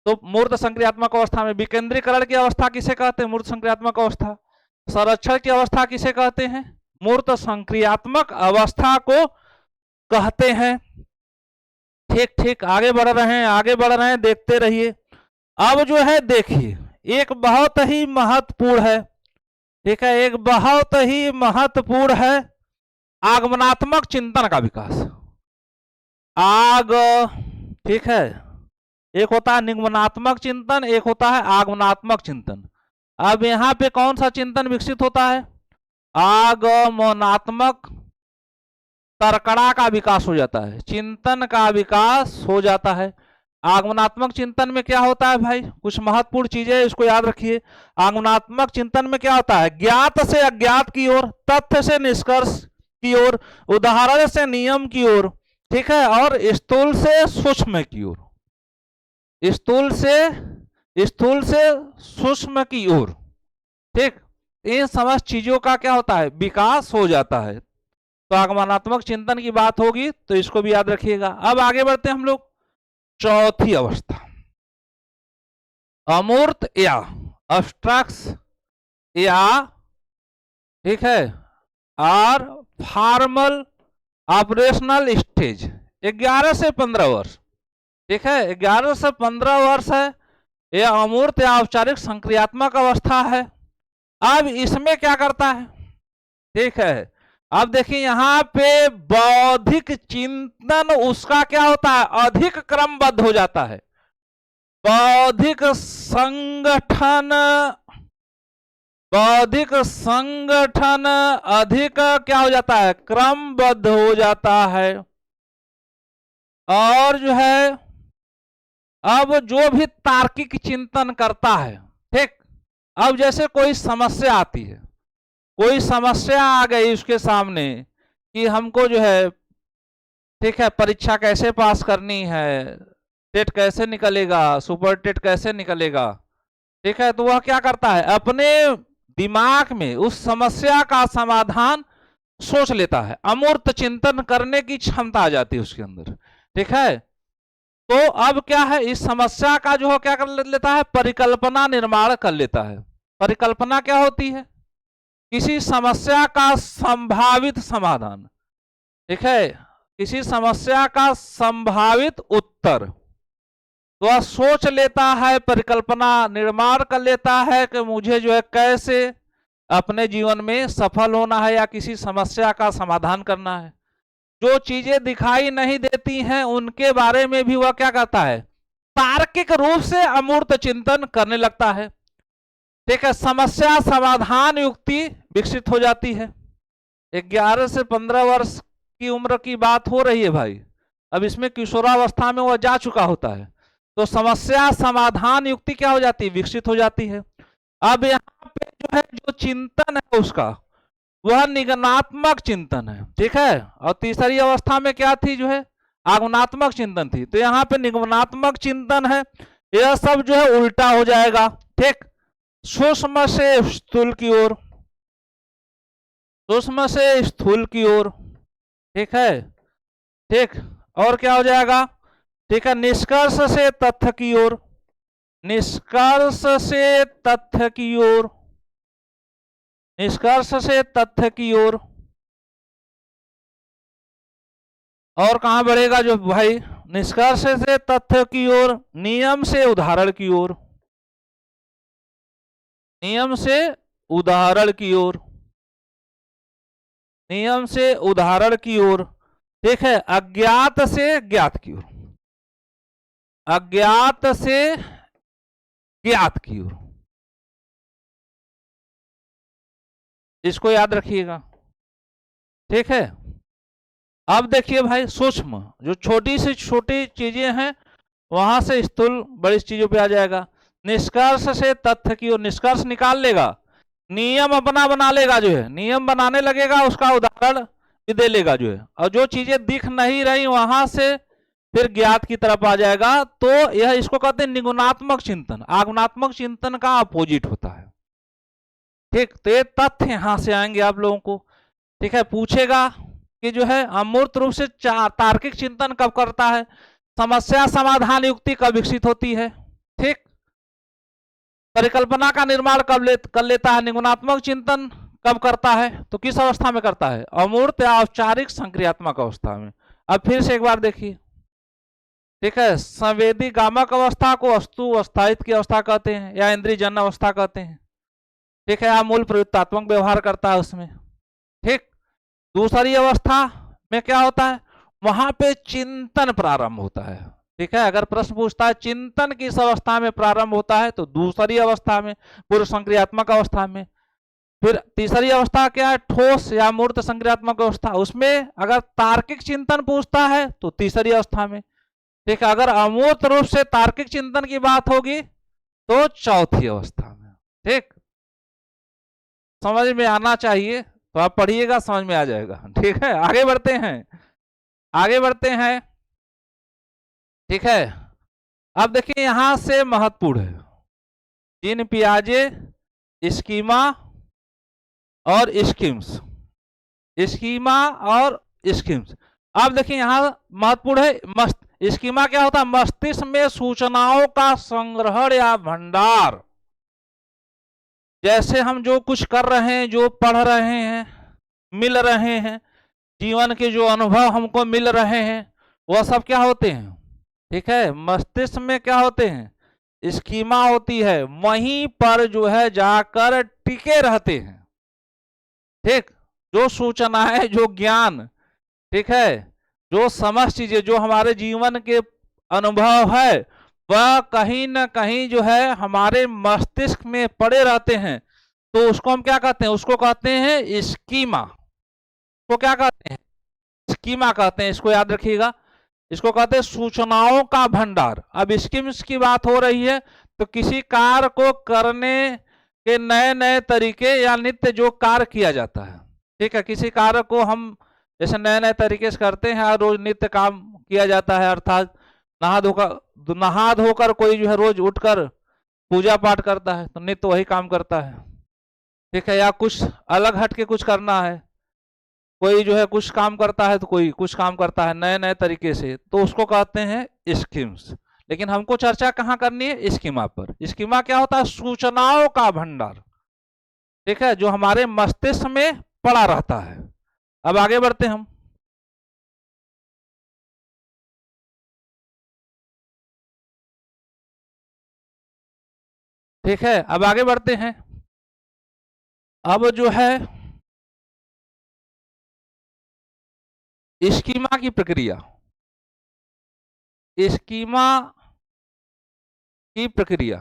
तो मूर्त संक्रियात्मक अवस्था में। विकेंद्रीकरण की अवस्था किसे कहते हैं, मूर्त संक्रियात्मक अवस्था। संरक्षण की अवस्था किसे कहते हैं, मूर्त संक्रियात्मक अवस्था को कहते हैं। ठीक ठीक, आगे बढ़ रहे हैं, आगे बढ़ रहे हैं, देखते रहिए। अब जो है देखिए, एक बहुत ही महत्वपूर्ण है, ठीक है, एक बहुत ही महत्वपूर्ण है, आगमनात्मक चिंतन का विकास। ठीक है, एक होता है निगमनात्मक चिंतन, एक होता है आगमनात्मक चिंतन। अब यहां पे कौन सा चिंतन विकसित होता है, आगमनात्मक तर्कड़ा का विकास हो जाता है, चिंतन का विकास हो जाता है। आगमनात्मक चिंतन में क्या होता है भाई, कुछ महत्वपूर्ण चीजें इसको याद रखिए। आगमनात्मक चिंतन में क्या होता है, ज्ञात से अज्ञात की ओर, तथ्य से निष्कर्ष की ओर, उदाहरण से नियम की ओर, ठीक है, और स्थूल से सूक्ष्म की ओर, स्थूल से सूक्ष्म की ओर, ठीक, इन समस्त चीजों का क्या होता है, विकास हो जाता है। तो आगमनात्मक चिंतन की बात होगी तो इसको भी याद रखिएगा। अब आगे बढ़ते हैं हम लोग, चौथी अवस्था, अमूर्त या अब्स्ट्रैक्ट्स या, ठीक है, और फॉर्मल ऑपरेशनल स्टेज। 11 से 15 वर्ष, ठीक है, 11 से 15 वर्ष है, यह अमूर्त या औपचारिक संक्रियात्मक अवस्था है। अब इसमें क्या करता है, ठीक है, अब देखिए यहां पे बौद्धिक चिंतन उसका क्या होता है, अधिक क्रमबद्ध हो जाता है। बौद्धिक संगठन अधिक क्या हो जाता है, क्रमबद्ध हो जाता है। और जो है अब जो भी तार्किक चिंतन करता है, ठीक, अब जैसे कोई समस्या आती है, कोई समस्या आ गई उसके सामने कि हमको जो है ठीक है, परीक्षा कैसे पास करनी है, टेट कैसे निकलेगा, सुपर टेट कैसे निकलेगा। ठीक है, तो वह क्या करता है, अपने दिमाग में उस समस्या का समाधान सोच लेता है, अमूर्त चिंतन करने की क्षमता आ जाती है उसके अंदर। ठीक है, तो अब क्या है, इस समस्या का जो है क्या कर लेता है, परिकल्पना निर्माण कर लेता है। परिकल्पना क्या होती है, किसी समस्या का संभावित समाधान। ठीक है, किसी समस्या का संभावित उत्तर तो वह सोच लेता है, परिकल्पना निर्माण कर लेता है कि मुझे जो है कैसे अपने जीवन में सफल होना है या किसी समस्या का समाधान करना है। जो चीजें दिखाई नहीं देती हैं उनके बारे में भी वह क्या करता है, तार्किक रूप से अमूर्त चिंतन करने लगता है। ठीक है, समस्या समाधान युक्ति विकसित हो जाती है। 11 से 15 वर्ष की उम्र की बात हो रही है भाई, अब इसमें किशोरावस्था में वह जा चुका होता है, तो समस्या समाधान युक्ति क्या हो जाती है, विकसित हो जाती है। अब यहाँ पे जो है जो चिंतन है उसका, वह निगमनात्मक चिंतन है। ठीक है, और तीसरी अवस्था में क्या थी, जो है आगमनात्मक चिंतन थी, तो यहाँ पे निगमनात्मक चिंतन है। यह सब जो है उल्टा हो जाएगा। ठीक, सूक्ष्म से स्थूल की ओर, सूक्ष्म से स्थूल की ओर। ठीक है, ठीक, और क्या हो जाएगा, ठीक है, निष्कर्ष से तथ्य की ओर, निष्कर्ष से तथ्य की ओर, निष्कर्ष से तथ्य की ओर। और कहां बढ़ेगा जो भाई, निष्कर्ष से तथ्य की ओर, नियम से उदाहरण की ओर, नियम से उदाहरण की ओर, नियम से उदाहरण की ओर। ठीक है, अज्ञात से ज्ञात की ओर, अज्ञात से ज्ञात की ओर, इसको याद रखिएगा। ठीक है, अब देखिए भाई, सूक्ष्म जो छोटी से छोटी चीजें हैं वहां से स्थूल बड़ी चीजों पे आ जाएगा। निष्कर्ष से तथ्य की ओर, निष्कर्ष निकाल लेगा, नियम अपना बना लेगा, जो है नियम बनाने लगेगा, उसका उदाहरण भी दे लेगा जो है, और जो चीजें दिख नहीं रही वहां से फिर ज्ञात की तरफ आ जाएगा। तो यह इसको कहते हैं निगुणात्मक चिंतन, आगमनात्मक चिंतन का अपोजिट होता है। ठीक, तो ये तथ्य यहां से आएंगे आप लोगों को। ठीक है, पूछेगा कि जो है अमूर्त रूप से तार्किक चिंतन कब करता है, समस्या समाधान युक्ति कब विकसित होती है। ठीक, परिकल्पना का निर्माण कब कर लेता है, निगुणात्मक चिंतन कब करता है, तो किस अवस्था में करता है, अमूर्त या औपचारिक संक्रियात्मक अवस्था में। अब फिर से एक बार देखिए। ठीक है, संवेदी गामक अवस्था को अस्तु अस्थायित्व की अवस्था कहते हैं या इंद्रिय जन्य अवस्था कहते हैं। ठीक है, आप मूल प्रयुक्तात्मक व्यवहार करता है उसमें। ठीक, दूसरी अवस्था में क्या होता है, वहां पे चिंतन प्रारंभ होता है। ठीक है, अगर प्रश्न पूछता है चिंतन किस अवस्था में प्रारंभ होता है, तो दूसरी अवस्था में, पूर्व संक्रियात्मक अवस्था में। फिर तीसरी अवस्था क्या है, ठोस या मूर्त संक्रियात्मक अवस्था, उसमें अगर तार्किक चिंतन पूछता है तो तीसरी अवस्था में। ठीक है, अगर अमूर्त रूप से तार्किक चिंतन की बात होगी तो चौथी अवस्था में। ठीक, समझ में आना चाहिए, तो आप पढ़िएगा, समझ में आ जाएगा। ठीक है, आगे बढ़ते हैं, आगे बढ़ते हैं। ठीक है, अब देखिए यहां से महत्वपूर्ण है, जीन पियाजे, स्कीमा और स्कीम्स, स्कीमा और स्कीम्स। अब देखिए यहां महत्वपूर्ण है, स्कीमा क्या होता है, मस्तिष्क में सूचनाओं का संग्रहण या भंडार। जैसे हम जो कुछ कर रहे हैं, जो पढ़ रहे हैं, मिल रहे हैं, जीवन के जो अनुभव हमको मिल रहे हैं, वह सब क्या होते हैं। ठीक है, मस्तिष्क में क्या होते हैं, स्कीमा होती है, वहीं पर जो है जाकर टिके रहते हैं। ठीक, जो सूचना है, जो ज्ञान, ठीक है, जो समझ चीजें, जो हमारे जीवन के अनुभव है, वह कहीं ना कहीं जो है हमारे मस्तिष्क में पड़े रहते हैं। तो उसको हम क्या कहते हैं, उसको कहते हैं स्कीमा। तो क्या कहते हैं, स्कीमा कहते हैं, इसको याद रखिएगा, इसको कहते हैं सूचनाओं का भंडार। अब स्कीम्स की बात हो रही है तो किसी कार्य को करने के नए नए तरीके या नित्य जो कार्य किया जाता है। ठीक है, किसी कार्य को हम जैसे नए नए तरीके से करते हैं, रोज नित्य काम किया जाता है, अर्थात नहा धोकर कोई जो है रोज उठकर पूजा पाठ करता है तो नित्य वही काम करता है, ठीक है। या कुछ अलग हट के कुछ करना है, कोई जो है कुछ काम करता है तो कोई कुछ काम करता है नए नए तरीके से, तो उसको कहते हैं स्कीम्स। लेकिन हमको चर्चा कहाँ करनी है? स्कीमा पर। स्कीमा क्या होता है? सूचनाओं का भंडार, ठीक है, जो हमारे मस्तिष्क में पड़ा रहता है। अब आगे बढ़ते हम। ठीक है, अब आगे बढ़ते हैं। अब जो है स्कीमा की प्रक्रिया, स्कीमा की प्रक्रिया,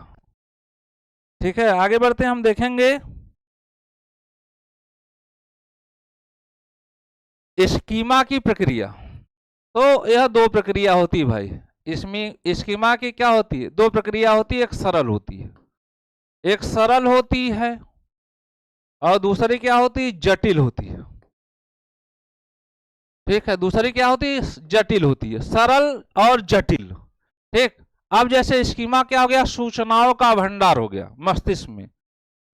ठीक है, आगे बढ़ते हैं, हम देखेंगे स्कीमा की प्रक्रिया। तो यह दो प्रक्रिया होती है भाई इसमें। स्कीमा की क्या होती है? दो प्रक्रिया होती है, एक सरल होती है, एक सरल होती है और दूसरी क्या होती है? जटिल होती है, ठीक है। दूसरी क्या होती है? जटिल होती है। सरल और जटिल, ठीक। अब जैसे स्कीमा क्या हो गया? सूचनाओं का भंडार हो गया मस्तिष्क में,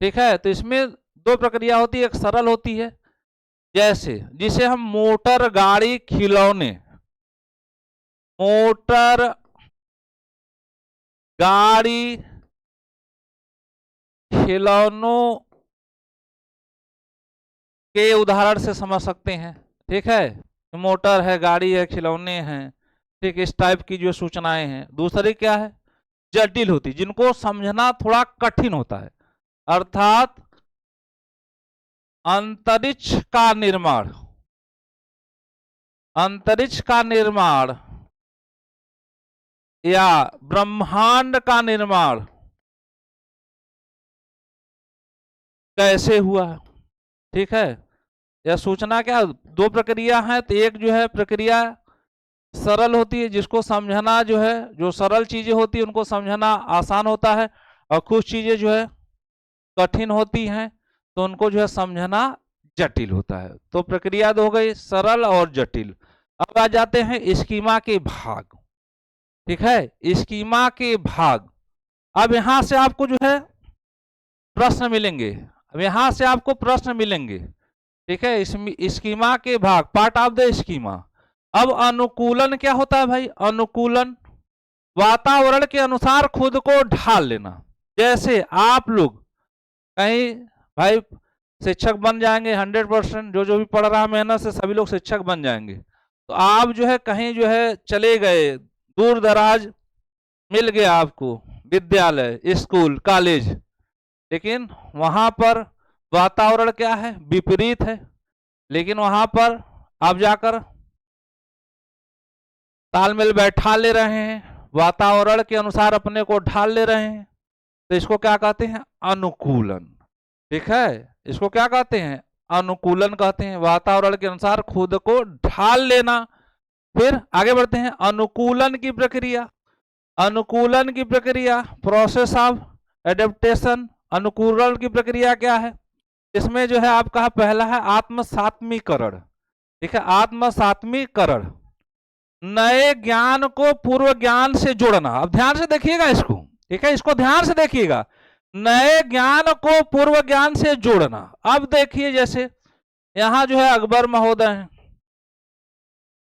ठीक है। तो इसमें दो प्रक्रिया होती है, एक सरल होती है, जैसे जिसे हम मोटर गाड़ी खिलौने, मोटर गाड़ी खिलौनों के उदाहरण से समझ सकते हैं, ठीक है। मोटर है, गाड़ी है, खिलौने हैं, ठीक, इस टाइप की जो सूचनाएं हैं। दूसरी क्या है? जटिल होती, जिनको समझना थोड़ा कठिन होता है, अर्थात अंतरिक्ष का निर्माण, अंतरिक्ष का निर्माण या ब्रह्मांड का निर्माण कैसे हुआ, ठीक है। यह सूचना क्या, दो प्रक्रिया है। तो एक जो है प्रक्रिया सरल होती है, जिसको समझना जो है, जो सरल चीजें होती है उनको समझना आसान होता है, और कुछ चीजें जो है कठिन होती हैं तो उनको जो है समझना जटिल होता है। तो प्रक्रिया दो हो गई, सरल और जटिल। अब आ जाते हैं स्कीमा के भाग, ठीक है, स्कीमा के भाग। अब यहां से आपको जो है प्रश्न मिलेंगे, अब यहां से आपको प्रश्न मिलेंगे, ठीक है। स्कीमा के भाग, पार्ट ऑफ द स्कीमा। अब अनुकूलन क्या होता है भाई? अनुकूलन वातावरण के अनुसार खुद को ढाल लेना। जैसे आप लोग कहीं भाई शिक्षक बन जाएंगे 100%, जो जो भी पढ़ रहा है मेहनत से सभी लोग शिक्षक बन जाएंगे। तो आप जो है कहीं जो है चले गए, दूर दराज मिल गया आपको विद्यालय, स्कूल, कॉलेज, लेकिन वहां पर वातावरण क्या है? विपरीत है। लेकिन वहां पर आप जाकर तालमेल बैठा ले रहे हैं, वातावरण के अनुसार अपने को ढाल ले रहे हैं, तो इसको क्या कहते हैं? अनुकूलन, ठीक है। इसको क्या कहते हैं? अनुकूलन कहते हैं, वातावरण के अनुसार खुद को ढाल लेना। फिर आगे बढ़ते हैं, अनुकूलन की प्रक्रिया। अनुकूलन की प्रक्रिया, प्रोसेस ऑफ एडेप्टेशन। अनुकूलन की प्रक्रिया क्या है? इसमें जो है आपका पहला है आत्मसात्मीकरण, ठीक है, आत्मसात्मीकरण, नए ज्ञान को पूर्व ज्ञान से जोड़ना। अब ध्यान से देखिएगा इसको, ठीक है, इसको ध्यान से देखिएगा, नए ज्ञान को पूर्व ज्ञान से जोड़ना। अब देखिए जैसे यहां जो है अकबर महोदय हैं,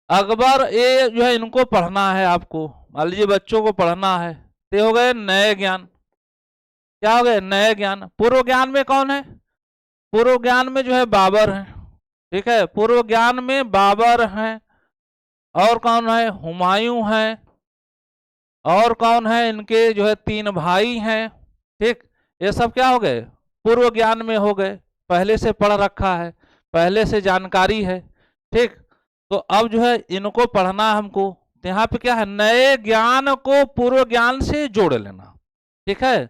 अकबर ये जो है इनको पढ़ना है आपको, मान लीजिए बच्चों को पढ़ना है, तो हो गए नए ज्ञान। क्या हो गए? नए ज्ञान। पूर्व ज्ञान में कौन है? पूर्व ज्ञान में जो है बाबर है, ठीक है, पूर्व ज्ञान में बाबर हैं, और कौन है? हुमायूं है, और कौन है? इनके जो है 3 भाई हैं, ठीक। ये सब क्या हो गए? पूर्व ज्ञान में हो गए, पहले से पढ़ रखा है, पहले से जानकारी है, ठीक। तो अब जो है इनको पढ़ना हमको, तो यहाँ पे क्या है? नए ज्ञान को पूर्व ज्ञान से जोड़ लेना, ठीक है।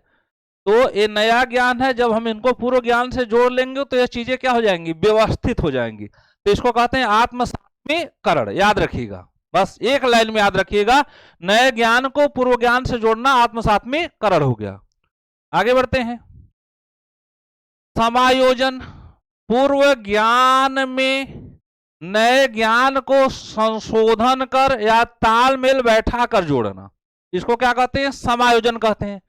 तो ये नया ज्ञान है, जब हम इनको पूर्व ज्ञान से जोड़ लेंगे तो ये चीजें क्या हो जाएंगी? व्यवस्थित हो जाएंगी। तो इसको कहते हैं आत्मसात्मीकरण, याद रखिएगा, बस एक लाइन में याद रखिएगा, नए ज्ञान को पूर्व ज्ञान से जोड़ना आत्मसात्मीकरण हो गया। आगे बढ़ते हैं, समायोजन। पूर्व ज्ञान में नए ज्ञान को संशोधन कर या तालमेल बैठा कर जोड़ना, इसको क्या कहते हैं? समायोजन कहते हैं।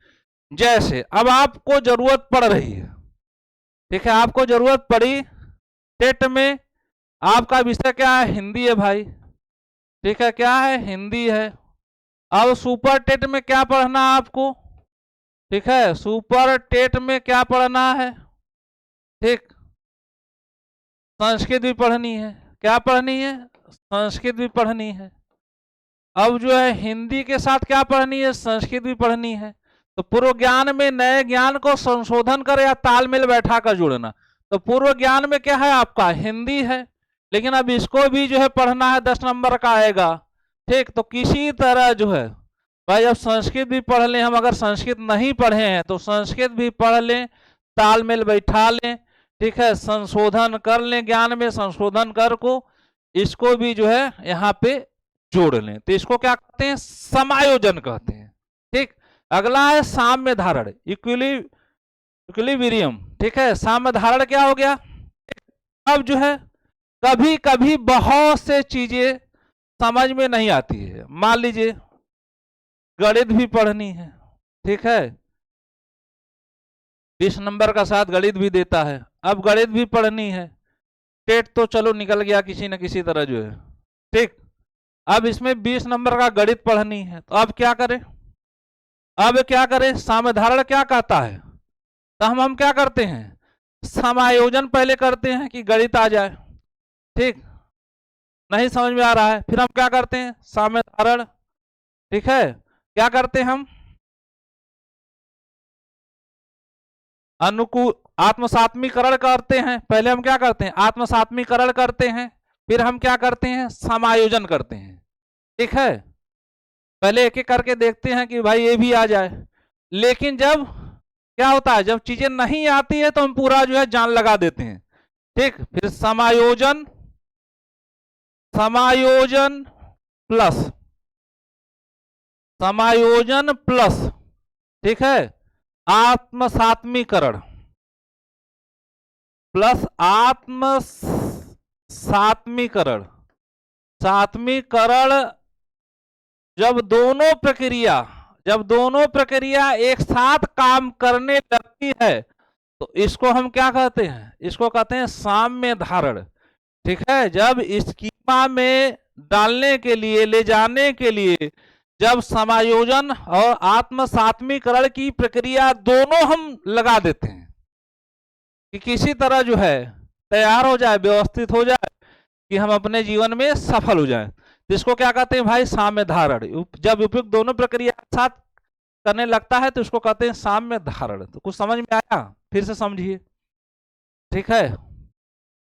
जैसे अब आपको जरूरत पड़ रही है, ठीक है, आपको जरूरत पड़ी टेट में, आपका विषय क्या है? हिंदी है भाई, ठीक है, क्या है? हिंदी है। अब सुपर टेट में क्या पढ़ना है आपको? ठीक है, सुपर टेट में क्या पढ़ना है? ठीक, संस्कृत भी पढ़नी है। क्या पढ़नी है? संस्कृत भी पढ़नी है। अब जो है हिंदी के साथ क्या पढ़नी है? संस्कृत भी पढ़नी है। तो पूर्व ज्ञान में नए ज्ञान को संशोधन कर या तालमेल बैठा कर जोड़ना। तो पूर्व ज्ञान में क्या है आपका? हिंदी है, लेकिन अब इसको भी जो है पढ़ना है, 10 नंबर का आएगा। ठीक, तो किसी तरह जो है भाई अब संस्कृत भी पढ़ लें हम, अगर संस्कृत नहीं पढ़े हैं तो संस्कृत भी पढ़ लें, तालमेल बैठा लें, ठीक है, संशोधन कर लें, ज्ञान में संशोधन कर को इसको भी जो है यहाँ पे जोड़ लें। तो इसको क्या कहते हैं? समायोजन कहते हैं। ठीक, अगला है साम्य धारण, इक्विलिब्रियम। ठीक है, साम्य धारण क्या हो गया? अब जो है कभी कभी बहुत से चीजें समझ में नहीं आती है। मान लीजिए गणित भी पढ़नी है, ठीक है, 20 नंबर का साथ गणित भी देता है। अब गणित भी पढ़नी है, टेट तो चलो निकल गया किसी न किसी तरह जो है, ठीक, अब इसमें 20 नंबर का गणित पढ़नी है, तो अब क्या करें? अब क्या करें? साम्यधारण क्या कहता है? तो हम क्या करते हैं? समायोजन पहले करते हैं कि गणित आ जाए। ठीक, नहीं समझ में आ रहा है, फिर हम क्या करते हैं? साम्यधारण। ठीक है, क्या करते हैं हम? अनुकूल आत्मसात्मीकरण करते हैं। पहले हम क्या करते हैं? आत्मसात्मीकरण करते हैं, फिर हम क्या करते हैं? समायोजन करते हैं। ठीक है, पहले एक एक करके देखते हैं कि भाई ये भी आ जाए। लेकिन जब क्या होता है, जब चीजें नहीं आती है तो हम पूरा जो है जान लगा देते हैं। ठीक, फिर समायोजन, समायोजन प्लस, समायोजन प्लस, ठीक है, आत्मसात्मीकरण प्लस आत्मसात्मीकरण। सात्मीकरण जब दोनों प्रक्रिया एक साथ काम करने लगती है तो इसको हम क्या कहते हैं? इसको कहते हैं साम्य धारण। ठीक है, जब स्कीमा में डालने के लिए, ले जाने के लिए जब समायोजन और आत्मसात्मीकरण की प्रक्रिया दोनों हम लगा देते हैं कि किसी तरह जो है तैयार हो जाए, व्यवस्थित हो जाए कि हम अपने जीवन में सफल हो जाए, तो इसको क्या कहते हैं भाई? साम्य धारण। जब उपयुक्त दोनों प्रक्रिया साथ करने लगता है तो इसको कहते हैं साम्य धारण। तो कुछ समझ में आया? फिर से समझिए। ठीक है,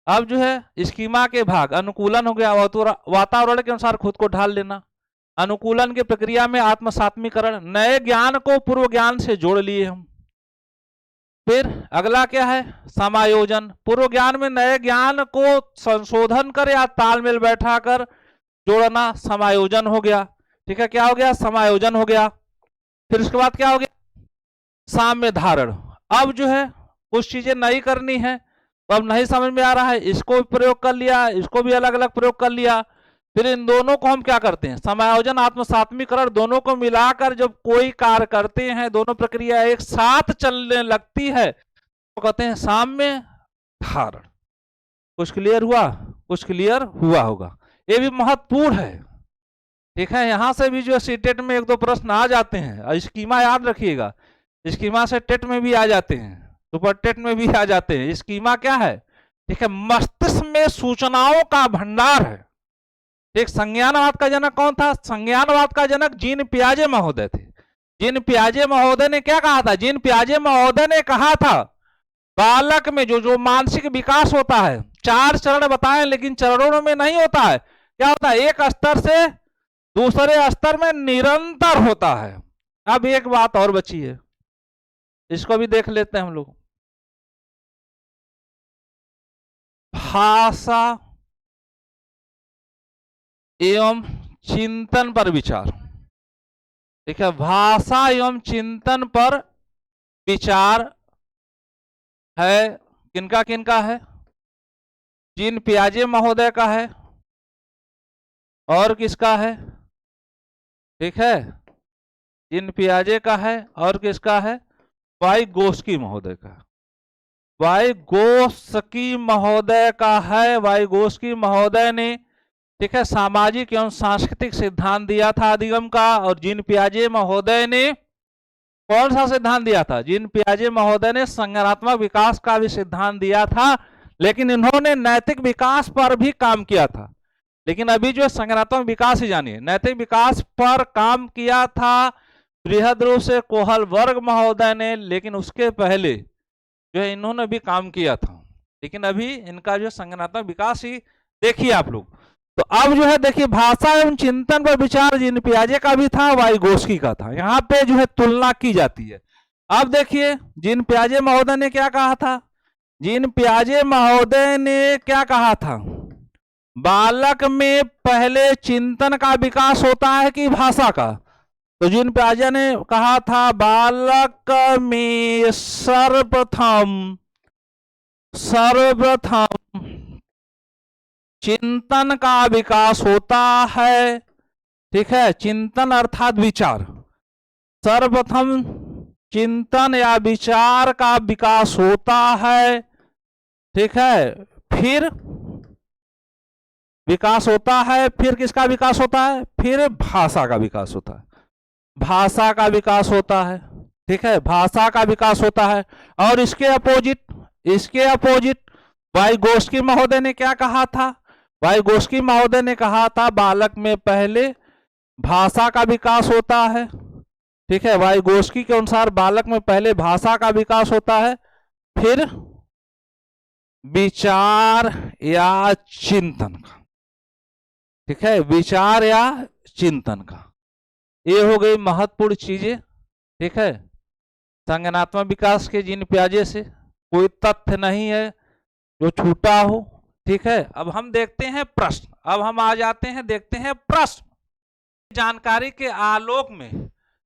अब जो है स्कीमा के भाग, अनुकूलन हो गया, वातावरण के अनुसार खुद को ढाल लेना। अनुकूलन की प्रक्रिया में आत्मसात्मीकरण, नए ज्ञान को पूर्व ज्ञान से जोड़ लिए हम। फिर अगला क्या है? समायोजन, पूर्व ज्ञान में नए ज्ञान को संशोधन कर या तालमेल बैठा कर जोड़ना, समायोजन हो गया। ठीक है, क्या हो गया? समायोजन हो गया। फिर उसके बाद क्या हो गया? साम्य धारण। अब जो है कुछ चीजें नहीं करनी है, तो अब नहीं समझ में आ रहा है, इसको भी प्रयोग कर लिया, इसको भी अलग अलग प्रयोग कर लिया। फिर इन दोनों को हम क्या करते हैं? समायोजन आत्मसात्मीकरण दोनों को मिलाकर जब कोई कार्य करते हैं, दोनों प्रक्रिया एक साथ चलने लगती है तो कहते हैं साम्य धारण। कुछ क्लियर हुआ? कुछ क्लियर हुआ होगा, ये भी महत्वपूर्ण है। ठीक है, यहां से भी जो सीटेट में 1-2 प्रश्न आ जाते हैं, और स्कीमा याद रखिएगा, स्कीमा से टेट में भी आ जाते हैं, सुपर टेट में भी आ जाते हैं। स्कीमा क्या है? ठीक है, मस्तिष्क में सूचनाओं का भंडार है। एक संज्ञानवाद का जनक कौन था? संज्ञानवाद का जनक जीन पियाजे महोदय थे। जीन पियाजे महोदय ने क्या कहा था? जीन पियाजे महोदय ने कहा था बालक में जो मानसिक विकास होता है, 4 चरण बताए, लेकिन चरणों में नहीं होता है। क्या होता है? एक स्तर से दूसरे स्तर में निरंतर होता है। अब एक बात और बची है, इसको भी देख लेते हैं हम लोग। भाषा एवं चिंतन पर विचार। ठीक है, भाषा एवं चिंतन पर विचार है, किनका किनका है? जीन पियाजे महोदय का है और किसका है? ठीक है, जीन पियाजे का है और किसका है? वाइगोस्की महोदय का। वाइगोस्की महोदय का है। वाइगोस्की महोदय ने, ठीक है, सामाजिक एवं सांस्कृतिक सिद्धांत दिया था अधिगम का। और जीन पियाजे महोदय ने कौन सा सिद्धांत दिया था? जीन पियाजे महोदय ने संज्ञानात्मक विकास का भी सिद्धांत दिया था, लेकिन इन्होंने नैतिक विकास पर भी काम किया था। लेकिन अभी जो संज्ञानात्मक विकास ही जानिए, नैतिक विकास पर काम किया था बृहद रूप से कोहल वर्ग महोदय ने, लेकिन उसके पहले जो है इन्होंने भी काम किया था। लेकिन अभी इनका जो संज्ञानात्मक विकास ही देखिए आप लोग। तो अब जो है देखिए, भाषा एवं चिंतन पर विचार जीन पियाजे का भी था, वाइगोस्की का था। यहाँ पे जो है तुलना की जाती है। अब देखिए जीन पियाजे महोदय ने क्या कहा था? जीन पियाजे महोदय ने क्या कहा था? बालक में पहले चिंतन का विकास होता है कि भाषा का? तो जीन पियाजे ने कहा था बालक में सर्वप्रथम चिंतन का विकास होता है। ठीक है, चिंतन अर्थात विचार। सर्वप्रथम चिंतन या विचार का विकास होता है। ठीक है, फिर विकास होता है, फिर किसका विकास होता है? फिर भाषा का विकास होता है। भाषा का विकास होता है। ठीक है, भाषा का विकास होता है। और इसके अपोजिट वाइगोस्की महोदय ने क्या कहा था? वाइगोस्की महोदय ने कहा था बालक में पहले भाषा का विकास होता है। ठीक है, वाइगोस्की के अनुसार बालक में पहले भाषा का विकास होता है, फिर विचार या चिंतन का। ठीक है, विचार या चिंतन का। ये हो गई महत्वपूर्ण चीजें। ठीक है, संज्ञानात्मक विकास के जीन पियाजे से कोई तथ्य नहीं है जो छूटा हो। ठीक है, अब हम देखते हैं प्रश्न। अब हम आ जाते हैं, देखते हैं प्रश्न। जानकारी के आलोक में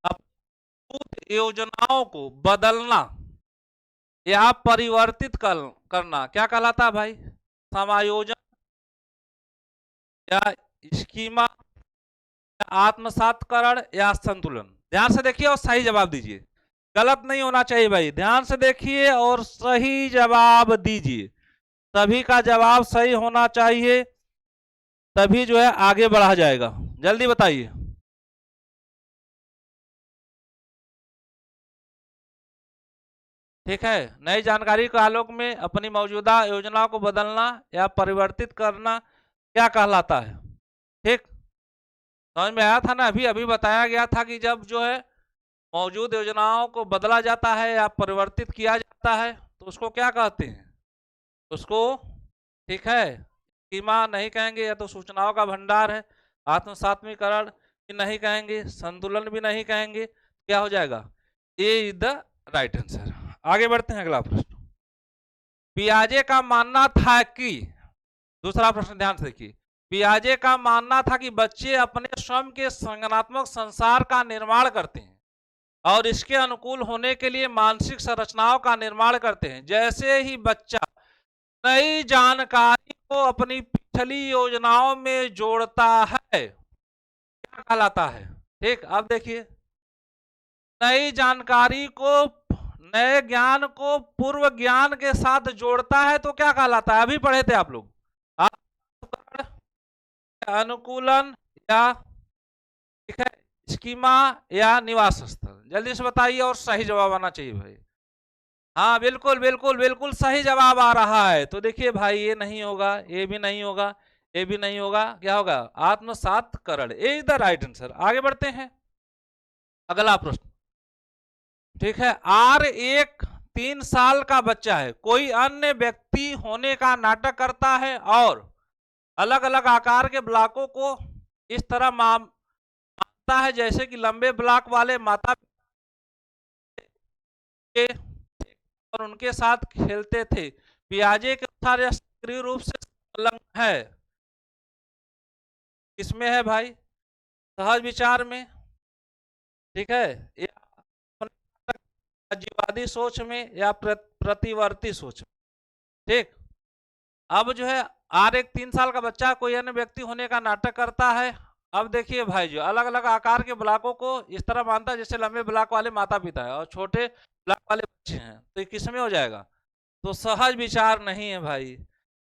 अपनी योजनाओं को बदलना या परिवर्तित करना क्या कहलाता है भाई? समायोजन या स्कीमा, आत्मसातकरण या संतुलन? ध्यान से देखिए और सही जवाब दीजिए। गलत नहीं होना चाहिए भाई, ध्यान से देखिए और सही जवाब दीजिए। सभी का जवाब सही होना चाहिए, तभी जो है आगे बढ़ा जाएगा। जल्दी बताइए। ठीक है, नई जानकारी के आलोक में अपनी मौजूदा योजनाओं को बदलना या परिवर्तित करना क्या कहलाता है? ठीक, समझ में आया था ना? अभी बताया गया था कि जब जो है मौजूद योजनाओं को बदला जाता है या परिवर्तित किया जाता है तो उसको क्या कहते हैं? उसको, ठीक है, स्कीमा नहीं कहेंगे, या तो सूचनाओं का भंडार है। आत्मसात्मीकरण भी नहीं कहेंगे, संतुलन भी नहीं कहेंगे। क्या हो जाएगा? ए इज द राइट आंसर। आगे बढ़ते हैं, अगला प्रश्न। पियाजे का मानना था कि, दूसरा प्रश्न ध्यान से देखिए, पियाजे का मानना था कि बच्चे अपने स्वयं के संज्ञानात्मक संसार का निर्माण करते हैं और इसके अनुकूल होने के लिए मानसिक संरचनाओं का निर्माण करते हैं। जैसे ही बच्चा नई जानकारी को अपनी पिछली योजनाओं में जोड़ता है, क्या कहलाता है? ठीक, अब देखिए, नई जानकारी को, नए ज्ञान को पूर्व ज्ञान के साथ जोड़ता है तो क्या कहलाता है? अभी पढ़े थे आप लोग, अनुकूलन या, ठीक है, स्कीमा या निवास स्थल? जल्दी से बताइए और सही जवाब आना चाहिए भाई। हाँ बिल्कुल बिल्कुल बिल्कुल सही जवाब आ रहा है। तो देखिए भाई, ये नहीं होगा, ये भी नहीं होगा, ये भी नहीं होगा, क्या होगा? आत्मसातकरण, ये इज द राइट आंसर। आगे बढ़ते हैं, अगला प्रश्न। ठीक है, आर एक 3 साल का बच्चा है, कोई अन्य व्यक्ति होने का नाटक करता है और अलग अलग आकार के ब्लॉकों को इस तरह मानता है जैसे कि लंबे ब्लॉक वाले माता और उनके साथ खेलते थे। पियाजे के अनुसार यह सक्रिय रूप से संलग्न है, किसमें है भाई? सहज विचार में, ठीक है, या जीवादी सोच में, या प्रतिवर्ती सोच में? ठीक, अब जो है एक 3 साल का बच्चा कोई अन्य व्यक्ति होने का नाटक करता है। अब देखिए भाई, जो अलग अलग आकार के ब्लॉकों को इस तरह मानता है जैसे लंबे ब्लॉक वाले माता पिता है और छोटे ब्लॉक वाले बच्चे हैं, तो ये किस में हो जाएगा? तो सहज विचार नहीं है भाई,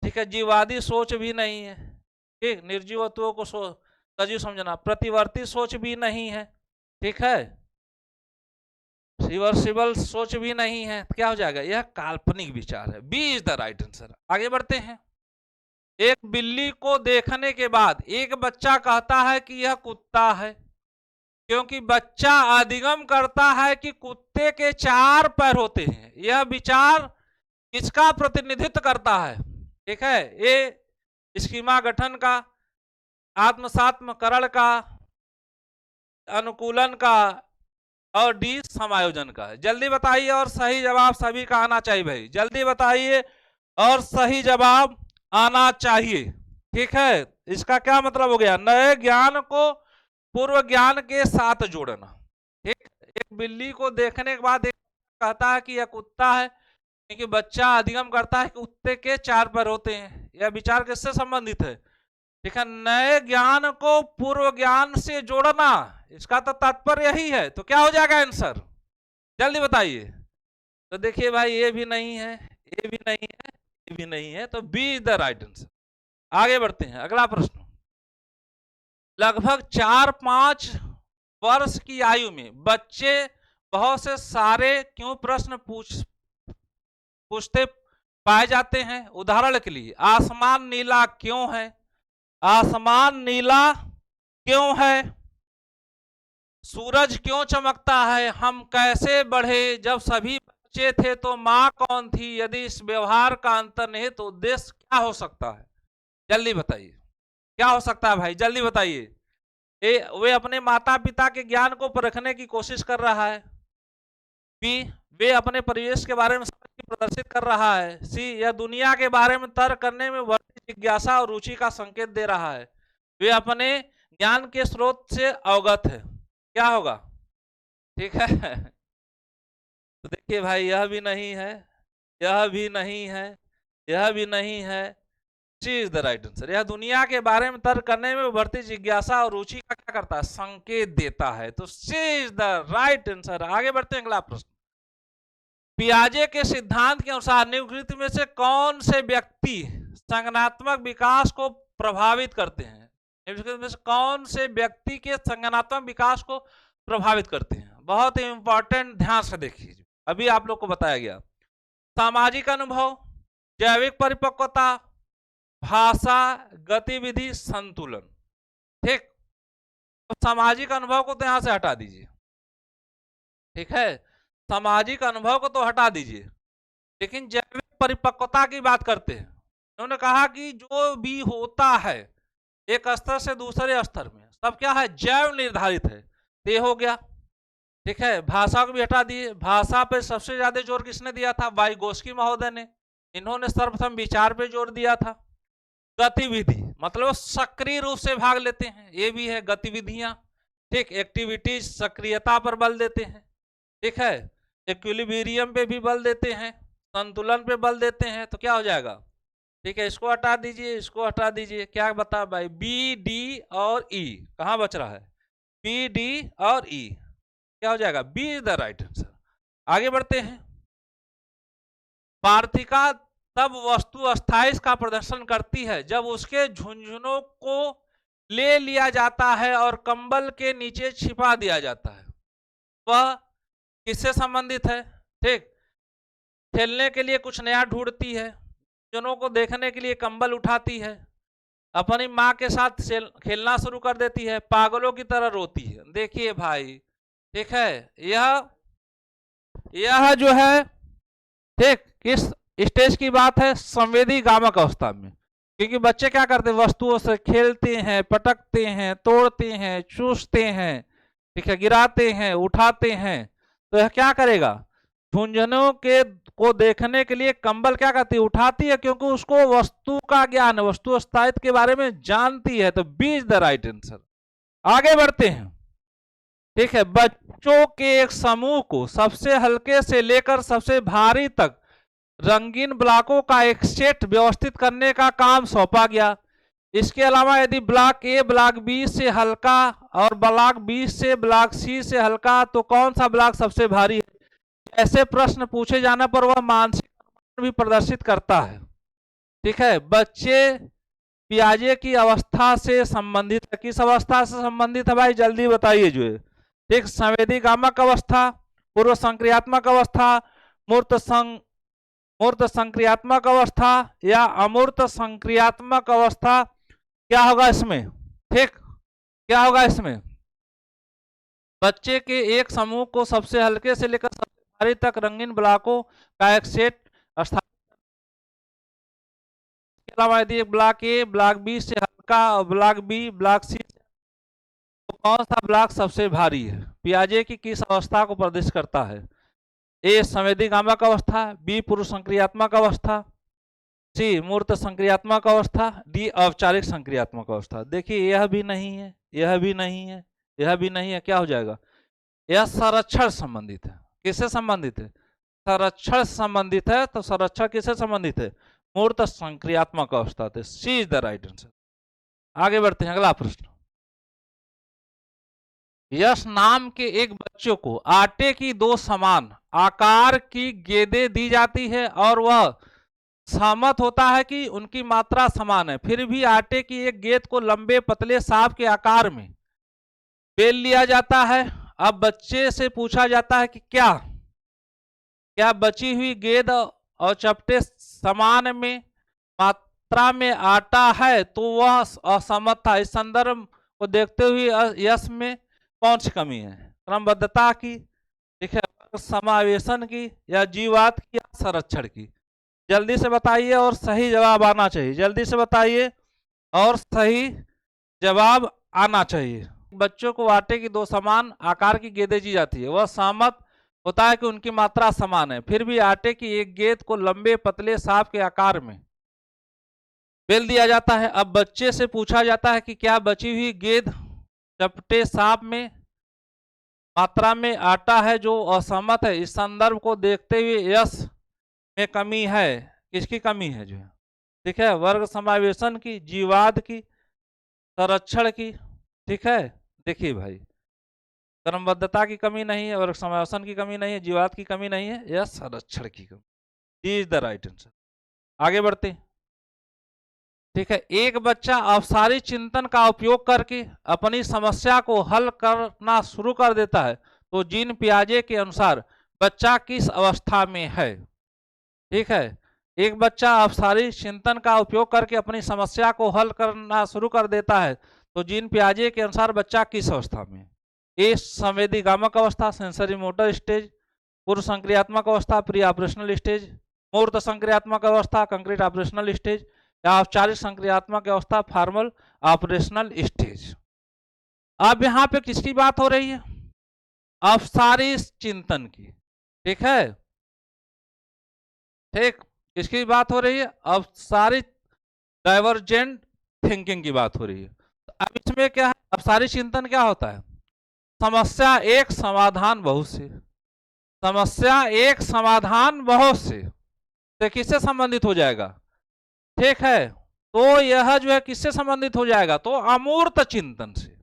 ठीक है। जीववादी सोच भी नहीं है, ठीक। निर्जीव वस्तुओं को सजीव समझना, प्रतिवर्ती सोच भी नहीं है, ठीक है। रिवर्सिबल सोच भी नहीं है, तो क्या हो जाएगा? यह काल्पनिक विचार है। B is the right answer. आगे बढ़ते हैं। एक बिल्ली को देखने के बाद एक बच्चा कहता है कि यह कुत्ता है, क्योंकि बच्चा अधिगम करता है कि कुत्ते के 4 पैर होते हैं। यह विचार किसका प्रतिनिधित्व करता है? ठीक है, ए स्कीमा गठन का, आत्मसात्मकरण का, अनुकूलन का, और डी समायोजन का है। जल्दी बताइए और सही जवाब सभी का आना चाहिए भाई, जल्दी बताइए और सही जवाब आना चाहिए, ठीक है। इसका क्या मतलब हो गया? नए ज्ञान को पूर्व ज्ञान के साथ जोड़ना, ठीक। एक बिल्ली को देखने के बाद एक कहता है कि यह कुत्ता है, क्योंकि बच्चा अधिगम करता है कि कुत्ते के 4 पैर होते हैं। यह विचार किससे संबंधित है? ठीक है, नए ज्ञान को पूर्व ज्ञान से जोड़ना, इसका तो तात्पर्य यही है। तो क्या हो जाएगा आंसर? जल्दी बताइए। तो देखिए भाई, ये भी नहीं है, ये भी नहीं है, ये भी नहीं है, तो B is the right answer. आगे बढ़ते हैं, अगला प्रश्न। लगभग 4-5 वर्ष की आयु में बच्चे बहुत से सारे क्यों प्रश्न पूछते पाए जाते हैं। उदाहरण के लिए, आसमान नीला क्यों है? आसमान नीला क्यों है? सूरज क्यों चमकता है? हम कैसे बढ़े? जब सभी बच्चे थे तो माँ कौन थी? यदि इस व्यवहार का अंतर्निहित तो उद्देश्य क्या हो सकता है? जल्दी बताइए, क्या हो सकता है भाई? जल्दी बताइए। वे अपने माता पिता के ज्ञान को परखने की कोशिश कर रहा है। बी, वे अपने परिवेश के बारे में प्रदर्शित कर रहा है। सी, यह दुनिया के बारे में तर्क करने में बढ़ती जिज्ञासा और रुचि का संकेत दे रहा है। वे अपने ज्ञान के स्रोत से अवगत है। क्या होगा? ठीक है। तो देखिए भाई, यह भी नहीं है, यह भी नहीं है, यह भी नहीं है। सी इज द राइट आंसर। यह दुनिया के बारे में तर्क करने में बढ़ती जिज्ञासा और रुचि का क्या करता है? संकेत देता है। तो सी इज द राइट आंसर। आगे बढ़ते हैं, अगला प्रश्न। पियाजे के सिद्धांत के अनुसार निम्नलिखित में से कौन से व्यक्ति संज्ञानात्मक विकास को प्रभावित करते हैं? निम्नलिखित में से कौन से व्यक्ति के संज्ञानात्मक विकास को प्रभावित करते हैं? बहुत ही इंपॉर्टेंट, ध्यान से देखिए, अभी आप लोग को बताया गया। सामाजिक अनुभव, जैविक परिपक्वता, भाषा, गतिविधि, संतुलन। ठीक, तो सामाजिक अनुभव को तो यहां से हटा दीजिए, ठीक है। सामाजिक अनुभव को तो हटा दीजिए, लेकिन जैविक परिपक्वता की बात करते हैं। उन्होंने कहा कि जो भी होता है एक स्तर से दूसरे स्तर में, सब क्या है? जैव निर्धारित है। ये हो गया, ठीक है। भाषा को भी हटा दिए। भाषा पे सबसे ज्यादा जोर किसने दिया था? वाइगोस्की महोदय ने। इन्होंने सर्वप्रथम विचार पे जोर दिया था। गतिविधि मतलब सक्रिय रूप से भाग लेते हैं, ये भी है गतिविधियां, ठीक। एक्टिविटीज, सक्रियता पर बल देते हैं, ठीक है। इक्विलिब्रियम पे भी बल देते हैं, संतुलन पे बल देते हैं। तो क्या हो जाएगा? ठीक है, इसको हटा दीजिए, इसको हटा दीजिए। क्या बता भाई? बी, डी और ई। कहां बच रहा है? बी, डी और ई। क्या हो जाएगा? B is the right answer. आगे बढ़ते हैं। वार्तिका तब वस्तु अस्थायी का प्रदर्शन करती है जब उसके झुंझुनों को ले लिया जाता है और कंबल के नीचे छिपा दिया जाता है। वह किससे संबंधित है? ठीक, खेलने के लिए कुछ नया ढूंढती है, झुंझुनों को देखने के लिए कंबल उठाती है, अपनी माँ के साथ खेलना शुरू कर देती है, पागलों की तरह रोती है। देखिए भाई, ठीक है, यह जो है, ठीक, किस स्टेज की बात है? संवेदी गामक अवस्था में। क्योंकि बच्चे क्या करते हैं? वस्तुओं से खेलते हैं, पटकते हैं, तोड़ते हैं, चूसते हैं, ठीक है, गिराते हैं, उठाते हैं। तो यह क्या करेगा? झुंझुनों के को देखने के लिए कंबल क्या करती है? उठाती है, क्योंकि उसको वस्तु का ज्ञान है, वस्तु अस्तित्व के बारे में जानती है। तो B is the right answer. आगे बढ़ते हैं, ठीक है। बच्चों के एक समूह को सबसे हल्के से लेकर सबसे भारी तक रंगीन ब्लॉकों का एक सेट व्यवस्थित करने का काम सौंपा गया। इसके अलावा यदि ब्लॉक ए ब्लॉक बी से हल्का और ब्लॉक बी से ब्लॉक सी से हल्का तो कौन सा ब्लॉक सबसे भारी है। ऐसे प्रश्न पूछे जाने पर वह मानसिक अनुमान भी प्रदर्शित करता है। ठीक है, बच्चे पियाजे की अवस्था से संबंधित है। किस अवस्था से संबंधित है भाई, जल्दी बताइए जो है। ठीक, संवेदी गामक अवस्था, पूर्व संक्रियात्मक अवस्था, मूर्त संक्रियात्मक अवस्था या अमूर्त संक्रियात्मक अवस्था, क्या होगा इसमें। ठीक, क्या होगा इसमें। बच्चे के एक समूह को सबसे हल्के से लेकर सबसे भारी तक रंगीन ब्लॉकों का एक सेट स्थापित। के अलावा यदि ब्लॉक ए ब्लॉक बी से हल्का और ब्लॉक बी ब्लॉक सी, तो कौन सा ब्लॉक सबसे भारी है। पियाजे की किस अवस्था को प्रदर्शित करता है। ए संवेदी गामक अवस्था, बी पूर्व संक्रियात्मक अवस्था, सी मूर्त संक्रियात्मक अवस्था, डी औपचारिक संक्रियात्मक अवस्था। देखिए यह भी नहीं है, यह भी नहीं है, यह भी नहीं है, क्या हो जाएगा। यह संरक्षण संबंधित है। किससे संबंधित है, संरक्षण संबंधित है। तो संरक्षण किससे संबंधित है, मूर्त संक्रियात्मक अवस्था थे। सी इज द राइट आंसर। आगे बढ़ते हैं, अगला प्रश्न। यश नाम के एक बच्चे को आटे की दो समान आकार की गेंदें दी जाती है और वह सहमत होता है कि उनकी मात्रा समान है। फिर भी आटे की एक गेंद को लंबे पतले सांप के आकार में बेल लिया जाता है। अब बच्चे से पूछा जाता है कि क्या बची हुई गेंद और चपटे समान में मात्रा में आटा है। तो वह असहमत था। इस संदर्भ को देखते हुए यश में कौन सी कमी है, क्रमबद्धता की, ठीक है, समावेशन की, या जीवात की, या संरक्षण की। जल्दी से बताइए और सही जवाब आना चाहिए। जल्दी से बताइए और सही जवाब आना चाहिए। बच्चों को आटे की दो समान आकार की गेंदें दी जाती है। वह सहमत होता है कि उनकी मात्रा समान है। फिर भी आटे की एक गेंद को लंबे पतले सांप के आकार में बेल दिया जाता है। अब बच्चे से पूछा जाता है कि क्या बची हुई गेंद चपटे सांप में मात्रा में आटा है जो असहमत है। इस संदर्भ को देखते हुए यश में कमी है। किसकी कमी है जो है, ठीक है, वर्ग समावेशन की, जीवाद की, संरक्षण की। ठीक है, देखिए भाई, क्रमबद्धता की कमी नहीं है, वर्ग समावेशन की कमी नहीं है, जीवात की कमी नहीं है, यह संरक्षण की कमी इज द राइट आंसर। आगे बढ़ते हैं। ठीक है, एक बच्चा अवसारी चिंतन का उपयोग करके अपनी समस्या को हल करना शुरू कर देता है। तो जीन पियाजे के अनुसार बच्चा किस अवस्था में है। ठीक है, एक बच्चा अवसारी चिंतन का उपयोग करके अपनी समस्या को हल करना शुरू कर देता है। तो जीन पियाजे के अनुसार बच्चा किस अवस्था में है। ए संवेदी गामक अवस्था, सेंसरी मोटर स्टेज, पूर्व संक्रियात्मक अवस्था, प्री ऑपरेशनल स्टेज, मूर्त संक्रियात्मक अवस्था, कंक्रीट ऑपरेशनल स्टेज, या औपचारिक संक्रियात्मक अवस्था, फॉर्मल ऑपरेशनल स्टेज। अब यहां पे किसकी बात हो रही है, अवसारी चिंतन की। ठीक है, ठीक, किसकी बात हो रही है, अवसारी डाइवर्जेंट थिंकिंग की बात हो रही है। तो अब इसमें क्या है, अवसारी चिंतन क्या होता है, समस्या एक समाधान बहुत से, समस्या एक समाधान बहुत से। तो किससे संबंधित हो जाएगा, ठीक है, तो यह जो है किससे संबंधित हो जाएगा, तो अमूर्त चिंतन से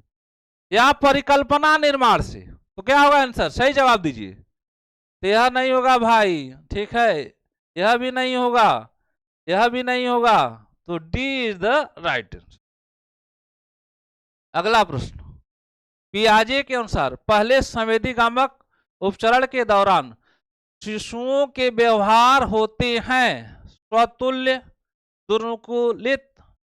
या परिकल्पना निर्माण से। तो क्या होगा आंसर, सही जवाब दीजिए। तो यह नहीं होगा भाई, ठीक है, यह भी नहीं होगा, यह भी नहीं होगा। तो D is the right answer. अगला प्रश्न, पियाजे के अनुसार पहले संवेदी गामक उपचरण के दौरान शिशुओं के व्यवहार होते हैं स्वतुल्य, दुर्नुकूलित,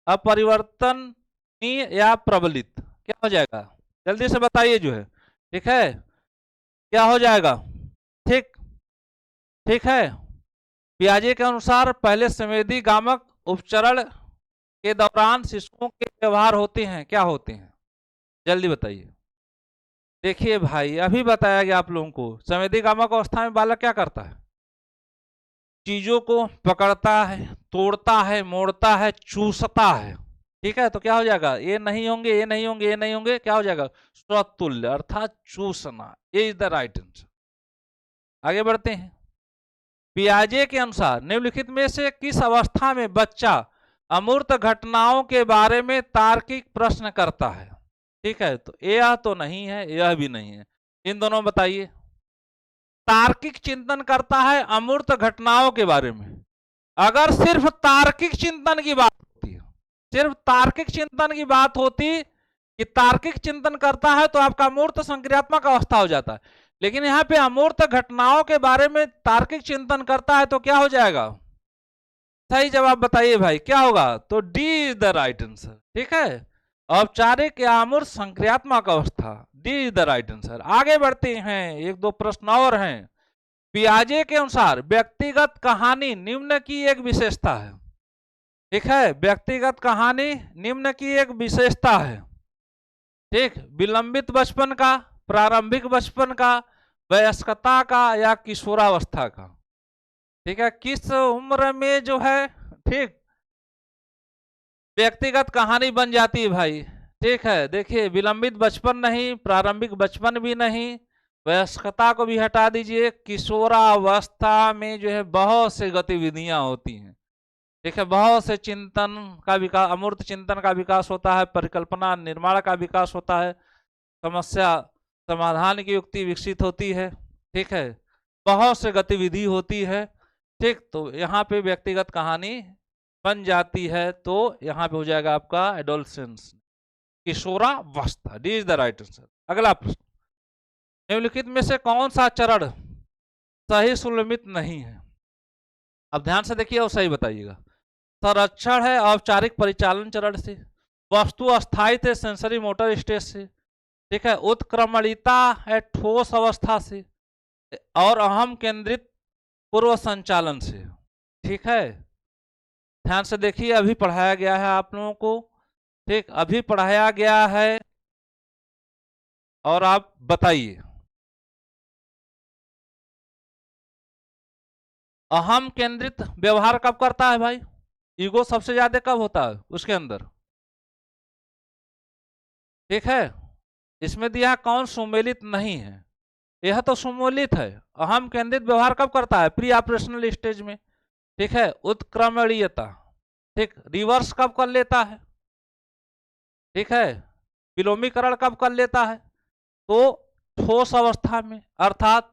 अपरिवर्तनीय, या प्रबलित। क्या हो जाएगा, जल्दी से बताइए जो है, ठीक है, क्या हो जाएगा। ठीक, ठीक है, पियाजे के अनुसार पहले संवेदी गामक उपचरण के दौरान शिशुओं के व्यवहार होते हैं, क्या होते हैं, जल्दी बताइए। देखिए भाई, अभी बताया गया आप लोगों को, संवेदी गामक अवस्था में बालक क्या करता है, चीजों को पकड़ता है, तोड़ता है, मोड़ता है, चूसता है। ठीक है, तो क्या हो जाएगा, ये नहीं होंगे, ये नहीं होंगे, ये नहीं होंगे, क्या हो जाएगा, स्वतुल्य अर्थात चूसना। ये इज द राइट आंसर। आगे बढ़ते हैं। पियाजे के अनुसार निम्नलिखित में से किस अवस्था में बच्चा अमूर्त घटनाओं के बारे में तार्किक प्रश्न करता है? ठीक है, तो यह तो नहीं है, यह भी नहीं है, इन दोनों बताइए। तार्किक चिंतन करता है अमूर्त घटनाओं के बारे में। अगर सिर्फ तार्किक चिंतन की बात होती है, सिर्फ तार्किक चिंतन की बात होती कि तार्किक चिंतन करता है तो आपका अमूर्त संक्रियात्मक अवस्था हो जाता है, लेकिन यहाँ पे अमूर्त घटनाओं के बारे में तार्किक चिंतन करता है तो क्या हो जाएगा? सही जवाब बताइए भाई, क्या होगा? तो D is the right answer. ठीक है, औपचारिक या अमूर्त संक्रियात्मक अवस्था, D is the right answer. आगे बढ़ते हैं, एक दो प्रश्न और हैं। पियाजे के अनुसार व्यक्तिगत कहानी निम्न की एक विशेषता है। ठीक है, व्यक्तिगत कहानी निम्न की एक विशेषता है। ठीक, विलंबित बचपन का, प्रारंभिक बचपन का, वयस्कता का या किशोरावस्था का। ठीक है, किस उम्र में जो है, ठीक, व्यक्तिगत कहानी बन जाती है भाई? ठीक है, देखिए, विलंबित बचपन नहीं, प्रारंभिक बचपन भी नहीं, वयस्कता को भी हटा दीजिए, किशोरावस्था में जो है बहुत से गतिविधियां होती हैं। ठीक है, बहुत से चिंतन का विकास, अमूर्त चिंतन का विकास होता है, परिकल्पना निर्माण का विकास होता है, समस्या समाधान की युक्ति विकसित होती है। ठीक है, बहुत से गतिविधि होती है। ठीक, तो यहाँ पे व्यक्तिगत कहानी बन जाती है, तो यहाँ पे हो जाएगा आपका एडोलसेंस, किशोरावस्था। D is the right answer. अगला प्रश्न, निम्नलिखित में से कौन सा चरण सही सुलमित नहीं है? अब ध्यान से देखिए और सही बताइएगा। संरक्षण है औपचारिक परिचालन चरण से, वस्तु अस्थायी थे सेंसरी मोटर स्टेज से। ठीक है, उत्क्रमणिता है ठोस अवस्था से, और अहम केंद्रित पूर्व संचालन से। ठीक है, ध्यान से देखिए, अभी पढ़ाया गया है आप लोगों को। ठीक, अभी पढ़ाया गया है, और आप बताइए अहम केंद्रित व्यवहार कब करता है भाई? ईगो सबसे ज्यादा कब होता है उसके अंदर? ठीक है, इसमें दिया कौन सुमेलित नहीं है? यह तो सुमेलित है। अहम केंद्रित व्यवहार कब करता है? प्री ऑपरेशनल स्टेज में। ठीक है, उत्क्रमणीयता, ठीक, रिवर्स कब कर लेता है? ठीक है, विलोमीकरण कब कर लेता है? तो ठोस अवस्था में, अर्थात,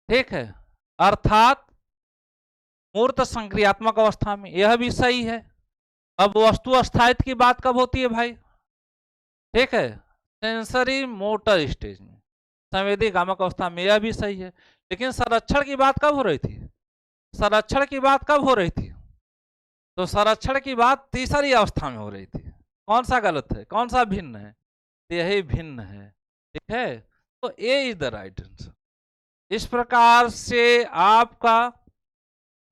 ठीक है, अर्थात मूर्त संक्रियात्मक अवस्था में। यह भी सही है। अब वस्तु अस्थायित्व की बात कब होती है भाई? ठीक है, सेंसरी मोटर स्टेज में, संवेदी गामक अवस्था में। यह भी सही है, लेकिन संरक्षण की बात कब हो रही थी? संरक्षण की बात कब हो रही थी? तो संरक्षण की बात तीसरी अवस्था में हो रही थी। कौन सा गलत है, कौन सा भिन्न है? यही भिन्न है। ठीक है, तो ए इज द राइट आंसर। इस प्रकार से आपका,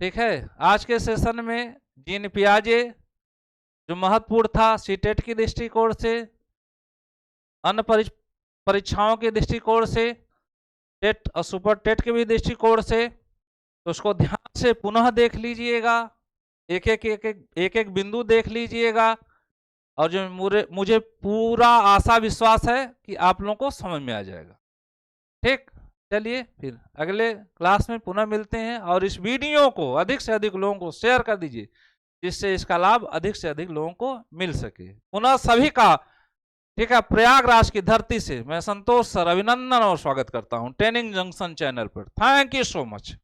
ठीक है, आज के सेशन में जीन पियाजे जो महत्वपूर्ण था सीटेट की दृष्टिकोण से, अन्य परीक्षाओं के दृष्टिकोण से, टेट और सुपर टेट के भी दृष्टिकोण से, तो उसको ध्यान से पुनः देख लीजिएगा, एक एक बिंदु देख लीजिएगा, और जो मुझे पूरा आशा विश्वास है कि आप लोगों को समझ में आ जाएगा। ठीक, चलिए फिर अगले क्लास में पुनः मिलते हैं, और इस वीडियो को अधिक से अधिक लोगों को शेयर कर दीजिए, जिससे इसका लाभ अधिक से अधिक लोगों को मिल सके। पुनः सभी का, ठीक है, प्रयागराज की धरती से मैं संतोष सर अभिनंदन और स्वागत करता हूं ट्रेनिंग जंक्शन चैनल पर। Thank you so much.